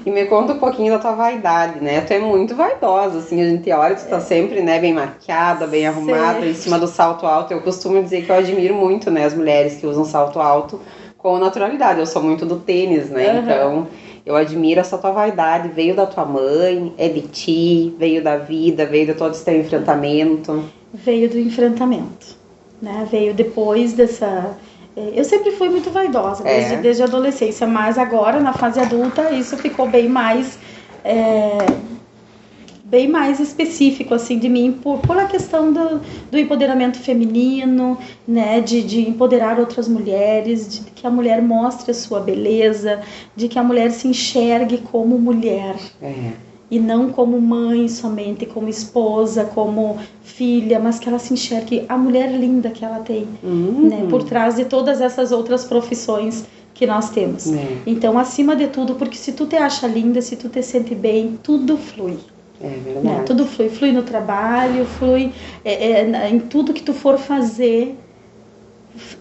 [SPEAKER 1] E me conta um pouquinho da tua vaidade, né? Tu é muito vaidosa, assim, a gente olha, tu tá sempre, né, bem maquiada, bem arrumada, em cima do salto alto. Eu costumo dizer que eu admiro muito, né, as mulheres que usam salto alto com naturalidade. Eu sou muito do tênis, né? Então, eu admiro essa tua vaidade. Veio da tua mãe, é de ti, veio da vida, veio de todo esse teu enfrentamento.
[SPEAKER 2] Veio do enfrentamento, né? Veio depois dessa... Eu sempre fui muito vaidosa, desde a adolescência, mas agora, na fase adulta, isso ficou bem mais específico, assim, de mim, por a questão do empoderamento feminino, né, de empoderar outras mulheres, de que a mulher mostre a sua beleza, de que a mulher se enxergue como mulher. E não como mãe somente, como esposa, como filha, mas que ela se enxergue a mulher linda que ela tem, né, por trás de todas essas outras profissões que nós temos. Então, acima de tudo, porque se tu te acha linda, se tu te sente bem, tudo flui.
[SPEAKER 1] É verdade.
[SPEAKER 2] Né? Tudo flui no trabalho, flui em tudo que tu for fazer.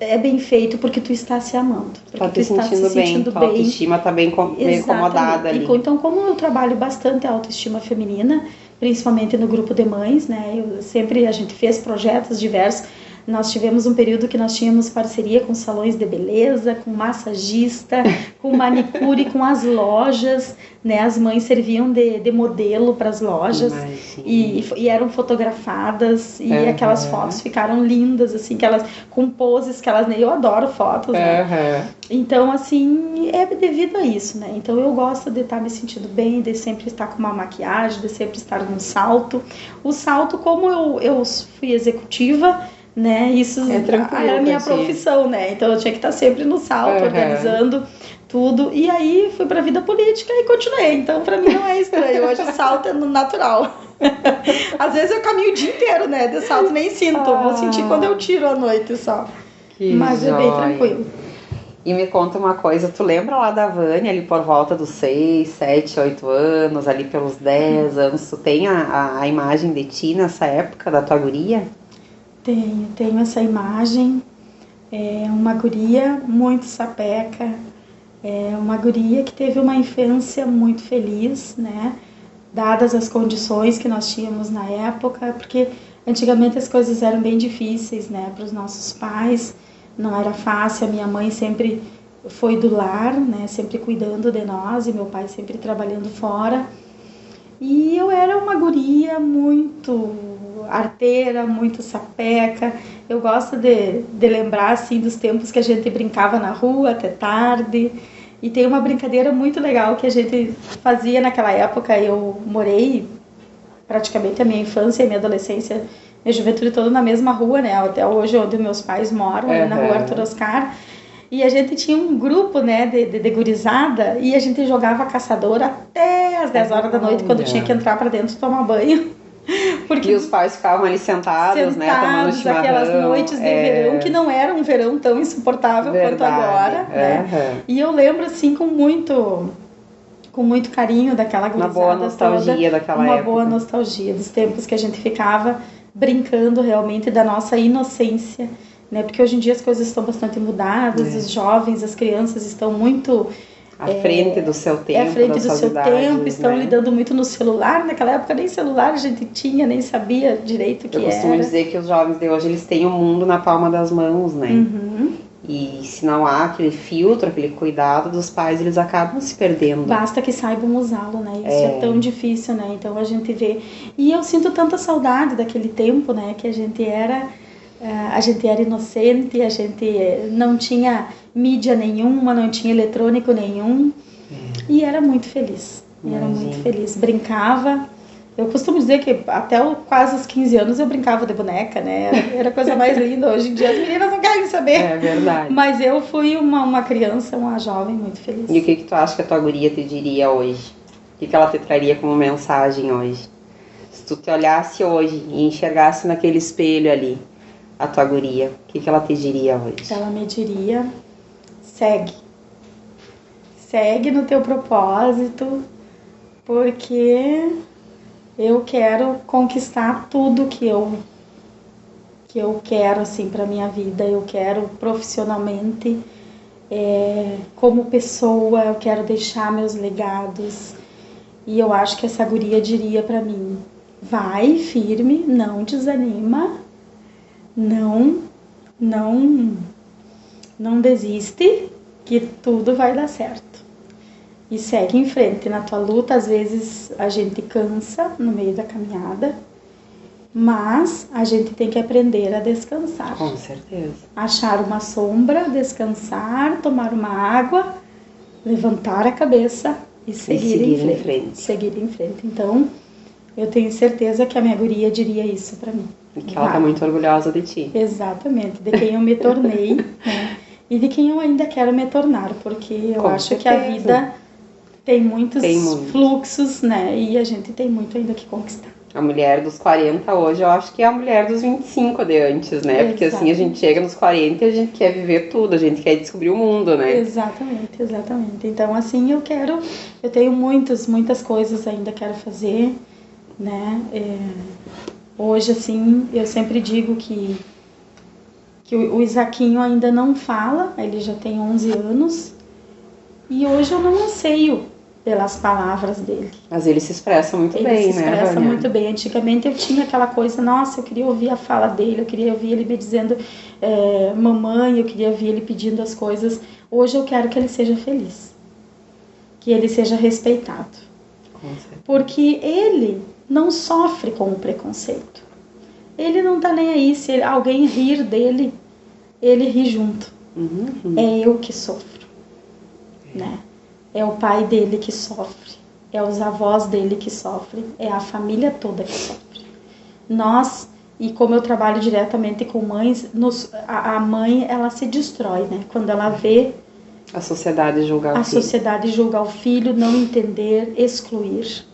[SPEAKER 2] É bem feito porque tu está se amando, porque
[SPEAKER 1] tu está se sentindo bem, tua autoestima está bem acomodada ali.
[SPEAKER 2] Então, como eu trabalho bastante a autoestima feminina, principalmente no grupo de mães, né, a gente fez projetos diversos. Nós tivemos um período que nós tínhamos parceria com salões de beleza, com massagista, com manicure, com as lojas, né? As mães serviam de modelo para as lojas e eram fotografadas e aquelas fotos ficaram lindas, assim, com poses que elas... Eu adoro fotos, né? Então, assim, é devido a isso, né? Então, eu gosto de estar me sentindo bem, de sempre estar com uma maquiagem, de sempre estar num salto. O salto, como eu fui executiva, né, isso era a minha profissão, né, então eu tinha que estar sempre no salto, organizando tudo, e aí fui pra vida política e continuei, então pra mim não é estranho, hoje o salto é natural. Às vezes eu caminho o dia inteiro, né, de salto, nem sinto, vou sentir quando eu tiro à noite só, mas é bem tranquilo.
[SPEAKER 1] E me conta uma coisa, tu lembra lá da Vânia, ali por volta dos 6, 7, 8 anos, ali pelos 10 anos, tu tem a imagem de ti nessa época, da tua guria?
[SPEAKER 2] Tenho essa imagem, uma guria muito sapeca, uma guria que teve uma infância muito feliz, né, dadas as condições que nós tínhamos na época, porque antigamente as coisas eram bem difíceis, né, para os nossos pais, não era fácil, a minha mãe sempre foi do lar, né, sempre cuidando de nós, e meu pai sempre trabalhando fora, e eu era uma guria muito arteira, muito sapeca. Eu gosto de lembrar assim dos tempos que a gente brincava na rua até tarde. E tem uma brincadeira muito legal que a gente fazia naquela época. Eu morei praticamente a minha infância e a minha adolescência, minha juventude toda na mesma rua, né? Até hoje onde meus pais moram, na rua Arthur Oscar. E a gente tinha um grupo, né, de gurizada, e a gente jogava caçador até as 10 horas da noite, quando tinha que entrar para dentro tomar banho.
[SPEAKER 1] Porque os pais ficavam ali sentados, né, tomando chimarrão.
[SPEAKER 2] Aquelas noites de verão, que não era um verão tão insuportável quanto agora, né? E eu lembro, assim, com muito com muito carinho daquela
[SPEAKER 1] Uma
[SPEAKER 2] gurizada
[SPEAKER 1] boa nostalgia
[SPEAKER 2] toda,
[SPEAKER 1] daquela
[SPEAKER 2] uma
[SPEAKER 1] época.
[SPEAKER 2] boa nostalgia dos tempos que a gente ficava brincando realmente da nossa inocência, né? Porque hoje em dia as coisas estão bastante mudadas, os jovens, as crianças estão muito
[SPEAKER 1] à frente do seu tempo,
[SPEAKER 2] à frente
[SPEAKER 1] das
[SPEAKER 2] do
[SPEAKER 1] suas
[SPEAKER 2] seu
[SPEAKER 1] idades,
[SPEAKER 2] tempo, estão
[SPEAKER 1] né?
[SPEAKER 2] lidando muito no celular. Naquela época nem celular a gente tinha, nem sabia direito o que
[SPEAKER 1] Eu costumo
[SPEAKER 2] era.
[SPEAKER 1] dizer que os jovens de hoje, eles têm o mundo na palma das mãos, né?
[SPEAKER 2] Uhum.
[SPEAKER 1] E se não há aquele filtro, aquele cuidado dos pais, eles acabam se perdendo.
[SPEAKER 2] Basta que saibam usá-lo, né? Isso é tão difícil, né? Então a gente vê. E eu sinto tanta saudade daquele tempo, né? Que a gente era inocente, a gente não tinha mídia nenhuma, não tinha eletrônico nenhum. E era muito feliz. Era muito feliz. Brincava. Eu costumo dizer que até quase os 15 anos eu brincava de boneca, né? Era a coisa mais linda. Hoje em dia as meninas não querem saber.
[SPEAKER 1] É verdade.
[SPEAKER 2] Mas eu fui uma criança, uma jovem muito feliz.
[SPEAKER 1] E o que tu acha que a tua guria te diria hoje? O que ela te traria como mensagem hoje? Se tu te olhasse hoje e enxergasse naquele espelho ali a tua guria, o que ela te diria hoje?
[SPEAKER 2] Ela me diria: segue. Segue no teu propósito, porque eu quero conquistar tudo que eu quero assim para minha vida. Eu quero profissionalmente, como pessoa, eu quero deixar meus legados. E eu acho que essa guria diria para mim: vai firme, não desanima, não desiste, que tudo vai dar certo. E segue em frente na tua luta. Às vezes a gente cansa no meio da caminhada, mas a gente tem que aprender a descansar.
[SPEAKER 1] Com certeza.
[SPEAKER 2] Achar uma sombra, descansar, tomar uma água, levantar a cabeça e seguir em frente. Seguir em frente. Então, eu tenho certeza que a minha guria diria isso pra mim.
[SPEAKER 1] E que ela tá muito orgulhosa de ti.
[SPEAKER 2] Exatamente, de quem eu me tornei, né? E de quem eu ainda quero me tornar, porque eu acho que a vida tem muitos fluxos, né? E a gente tem muito ainda que conquistar.
[SPEAKER 1] A mulher dos 40 hoje, eu acho que é a mulher dos 25 de antes, né? Porque assim, a gente chega nos 40 e a gente quer viver tudo, a gente quer descobrir o mundo, né?
[SPEAKER 2] Exatamente. Então, assim, eu tenho muitas coisas ainda quero fazer, né? Hoje, assim, eu sempre digo que o Isaquinho ainda não fala, ele já tem 11 anos, e hoje eu não anseio pelas palavras dele.
[SPEAKER 1] Mas ele se expressa muito bem, né,
[SPEAKER 2] Ele se expressa
[SPEAKER 1] Vânia?
[SPEAKER 2] muito bem. Antigamente eu tinha aquela coisa, nossa, eu queria ouvir a fala dele, eu queria ouvir ele me dizendo mamãe, eu queria ouvir ele pedindo as coisas. Hoje eu quero que ele seja feliz, que ele seja respeitado.
[SPEAKER 1] Com certeza.
[SPEAKER 2] Porque ele não sofre com o preconceito. Ele não tá nem aí, se alguém rir dele, ele ri junto. É eu que sofro, né? É o pai dele que sofre, é os avós dele que sofrem, é a família toda que sofre. Nós, e como eu trabalho diretamente com mães, a mãe, ela se destrói, né? Quando ela vê
[SPEAKER 1] a sociedade julgar o filho.
[SPEAKER 2] A sociedade julgar o filho, não entender, excluir.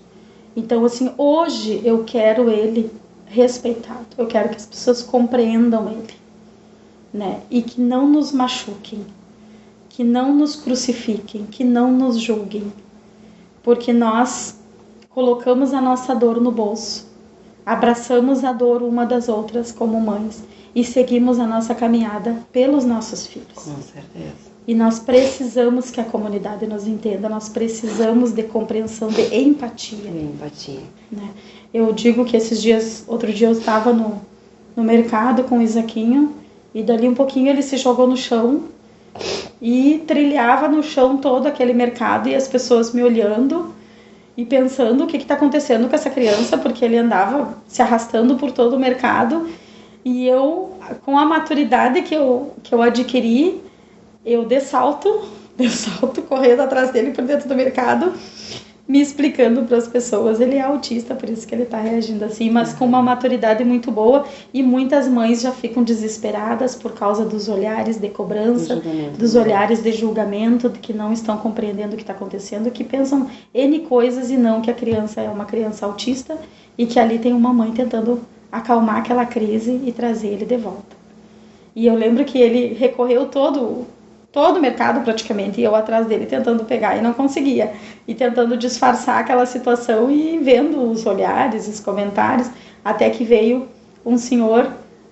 [SPEAKER 2] Então, assim, hoje eu quero ele respeitado, eu quero que as pessoas compreendam ele, né? E que não nos machuquem, que não nos crucifiquem, que não nos julguem, porque nós colocamos a nossa dor no bolso, abraçamos a dor uma das outras como mães e seguimos a nossa caminhada pelos nossos filhos.
[SPEAKER 1] Com certeza.
[SPEAKER 2] E nós precisamos que a comunidade nos entenda, nós precisamos de compreensão, de empatia.
[SPEAKER 1] De empatia.
[SPEAKER 2] Né? Eu digo que outro dia eu estava no mercado com o Isaquinho e dali um pouquinho ele se jogou no chão e trilhava no chão todo aquele mercado e as pessoas me olhando e pensando o que está acontecendo com essa criança, porque ele andava se arrastando por todo o mercado e eu, com a maturidade que eu adquiri, eu dei salto correndo atrás dele por dentro do mercado, me explicando para as pessoas. Ele é autista, por isso que ele está reagindo assim, mas com uma maturidade muito boa. E muitas mães já ficam desesperadas por causa dos olhares de cobrança, dos olhares de julgamento, de que não estão compreendendo o que está acontecendo, que pensam N coisas e não que a criança é uma criança autista e que ali tem uma mãe tentando acalmar aquela crise e trazer ele de volta. E eu lembro que ele recorreu todo todo o mercado praticamente, e eu atrás dele tentando pegar e não conseguia. E tentando disfarçar aquela situação e vendo os olhares, os comentários, até que veio um senhor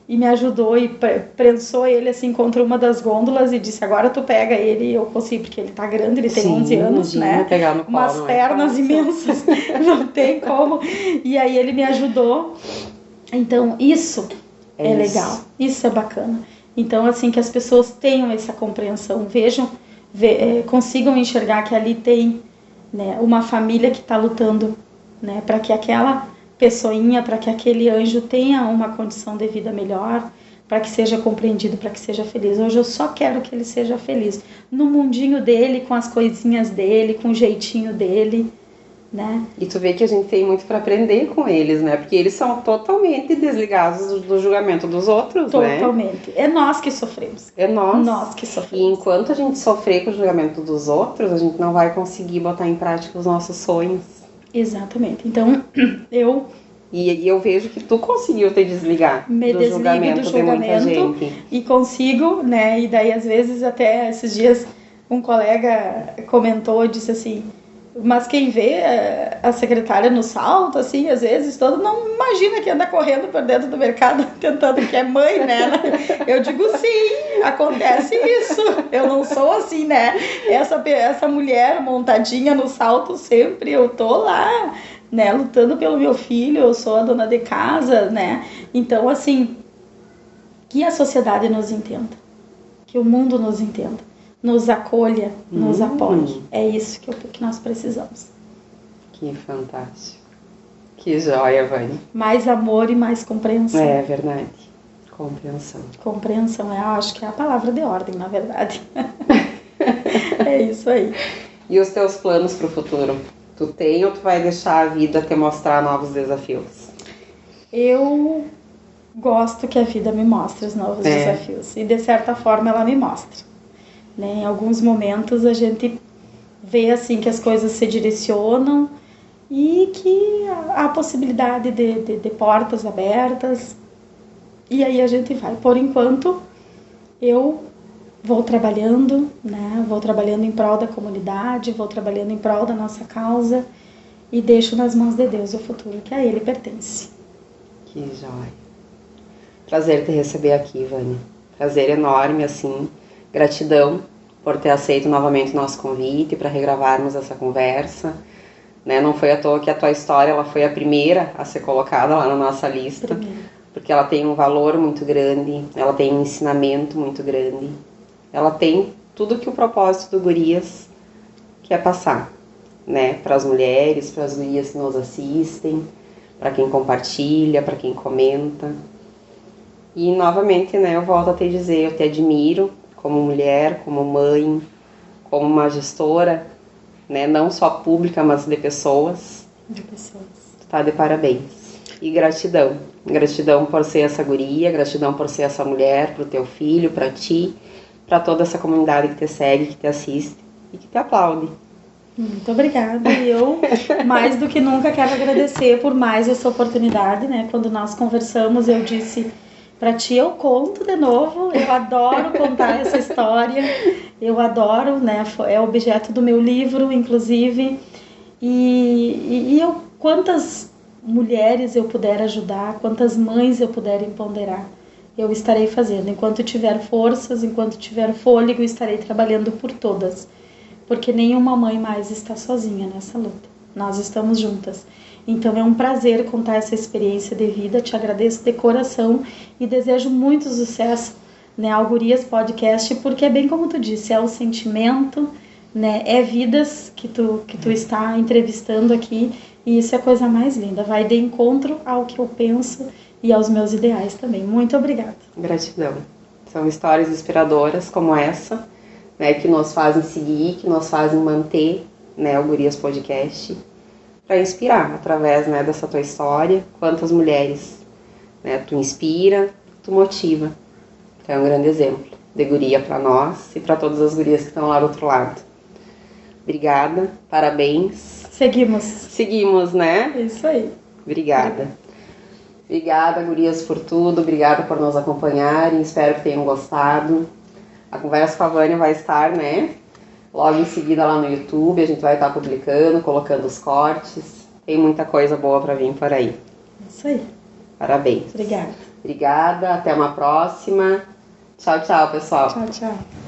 [SPEAKER 2] e me ajudou e prensou ele assim contra uma das gôndolas e disse, agora tu pega ele, e eu consigo, porque ele tá grande, ele tem 11 anos, né?
[SPEAKER 1] Pegar no colo,
[SPEAKER 2] umas pernas imensas, não tem como. E aí ele me ajudou. Então isso é legal, isso é bacana. Então assim, que as pessoas tenham essa compreensão, vejam, consigam enxergar que ali tem, né, uma família que está lutando, né, para que aquela pessoinha, para que aquele anjo tenha uma condição de vida melhor, para que seja compreendido, para que seja feliz. Hoje eu só quero que ele seja feliz no mundinho dele, com as coisinhas dele, com o jeitinho dele, né?
[SPEAKER 1] E tu vê que a gente tem muito para aprender com eles, né? Porque eles são totalmente desligados do julgamento dos outros, né?
[SPEAKER 2] Totalmente. É nós que sofremos.
[SPEAKER 1] É nós.
[SPEAKER 2] Nós que sofremos.
[SPEAKER 1] E enquanto a gente sofrer com o julgamento dos outros, a gente não vai conseguir botar em prática os nossos sonhos.
[SPEAKER 2] Exatamente. Então, eu...
[SPEAKER 1] E eu vejo que tu conseguiu te desligar do julgamento de muita gente.
[SPEAKER 2] E consigo, né? E daí, às vezes, até esses dias, um colega comentou, disse assim, mas quem vê a secretária no salto, assim, às vezes, todo não imagina que anda correndo por dentro do mercado, tentando, que é mãe, né? Eu digo, sim, acontece isso. Eu não sou assim, né? Essa mulher montadinha no salto sempre, eu tô lá, né, lutando pelo meu filho, eu sou a dona de casa, né? Então, assim, que a sociedade nos entenda, que o mundo nos entenda, nos acolha, nos apoie. É isso que nós precisamos.
[SPEAKER 1] Que fantástico. Que joia, Vânia.
[SPEAKER 2] Mais amor e mais compreensão.
[SPEAKER 1] É verdade. Compreensão.
[SPEAKER 2] Compreensão, eu acho que é a palavra de ordem, na verdade. É isso aí.
[SPEAKER 1] E os teus planos para o futuro? Tu tem ou tu vai deixar a vida te mostrar novos desafios?
[SPEAKER 2] Eu gosto que a vida me mostre os novos desafios. E de certa forma ela me mostra. Né? Em alguns momentos a gente vê assim que as coisas se direcionam e que há possibilidade de portas abertas. E aí a gente vai. Por enquanto eu vou trabalhando, né? Vou trabalhando em prol da comunidade, vou trabalhando em prol da nossa causa e deixo nas mãos de Deus o futuro que a Ele pertence.
[SPEAKER 1] Que joia. Prazer te receber aqui, Vânia. Prazer enorme, assim. Gratidão por ter aceito novamente o nosso convite para regravarmos essa conversa. Né? Não foi à toa que a tua história ela foi a primeira a ser colocada lá na nossa lista, porque ela tem um valor muito grande, ela tem um ensinamento muito grande. Ela tem tudo que o propósito do Gurias quer passar, né? Para as mulheres, para as gurias que nos assistem, para quem compartilha, para quem comenta. E novamente, né, eu volto a te dizer, eu te admiro como mulher, como mãe, como uma gestora, né? Não só pública, mas de pessoas.
[SPEAKER 2] De pessoas.
[SPEAKER 1] Tu tá de parabéns. E gratidão. Gratidão por ser essa guria, gratidão por ser essa mulher, pro teu filho, para ti, para toda essa comunidade que te segue, que te assiste e que te aplaude.
[SPEAKER 2] Muito obrigada. E eu, mais do que nunca, quero agradecer por mais essa oportunidade, né? Quando nós conversamos, eu disse para ti, eu conto de novo, eu adoro contar essa história, eu adoro, né? É objeto do meu livro, inclusive, e eu, quantas mulheres eu puder ajudar, quantas mães eu puder empoderar, eu estarei fazendo. Enquanto tiver forças, enquanto tiver fôlego, estarei trabalhando por todas. Porque nenhuma mãe mais está sozinha nessa luta. Nós estamos juntas. Então é um prazer contar essa experiência de vida. Te agradeço de coração e desejo muito sucesso, né, ao Gurias Podcast, porque é bem como tu disse, é o sentimento, né, é vidas que tu está entrevistando aqui, e isso é a coisa mais linda. Vai de encontro ao que eu penso e aos meus ideais também. Muito obrigada.
[SPEAKER 1] Gratidão. São histórias inspiradoras como essa, né, que nos fazem seguir, que nos fazem manter, né, o Gurias Podcast, para inspirar através, né, dessa tua história. Quantas mulheres, né, tu inspira, tu motiva. Então é um grande exemplo de guria para nós e para todas as gurias que estão lá do outro lado. Obrigada, parabéns. Seguimos, né?
[SPEAKER 2] Isso aí.
[SPEAKER 1] Obrigada. Obrigada, gurias, por tudo. Obrigada por nos acompanharem. Espero que tenham gostado. A conversa com a Vânia vai estar, né? Logo em seguida lá no YouTube, a gente vai estar publicando, colocando os cortes. Tem muita coisa boa para vir por aí.
[SPEAKER 2] Isso aí.
[SPEAKER 1] Parabéns.
[SPEAKER 2] Obrigada.
[SPEAKER 1] Obrigada, até uma próxima. Tchau, tchau, pessoal.
[SPEAKER 2] Tchau, tchau.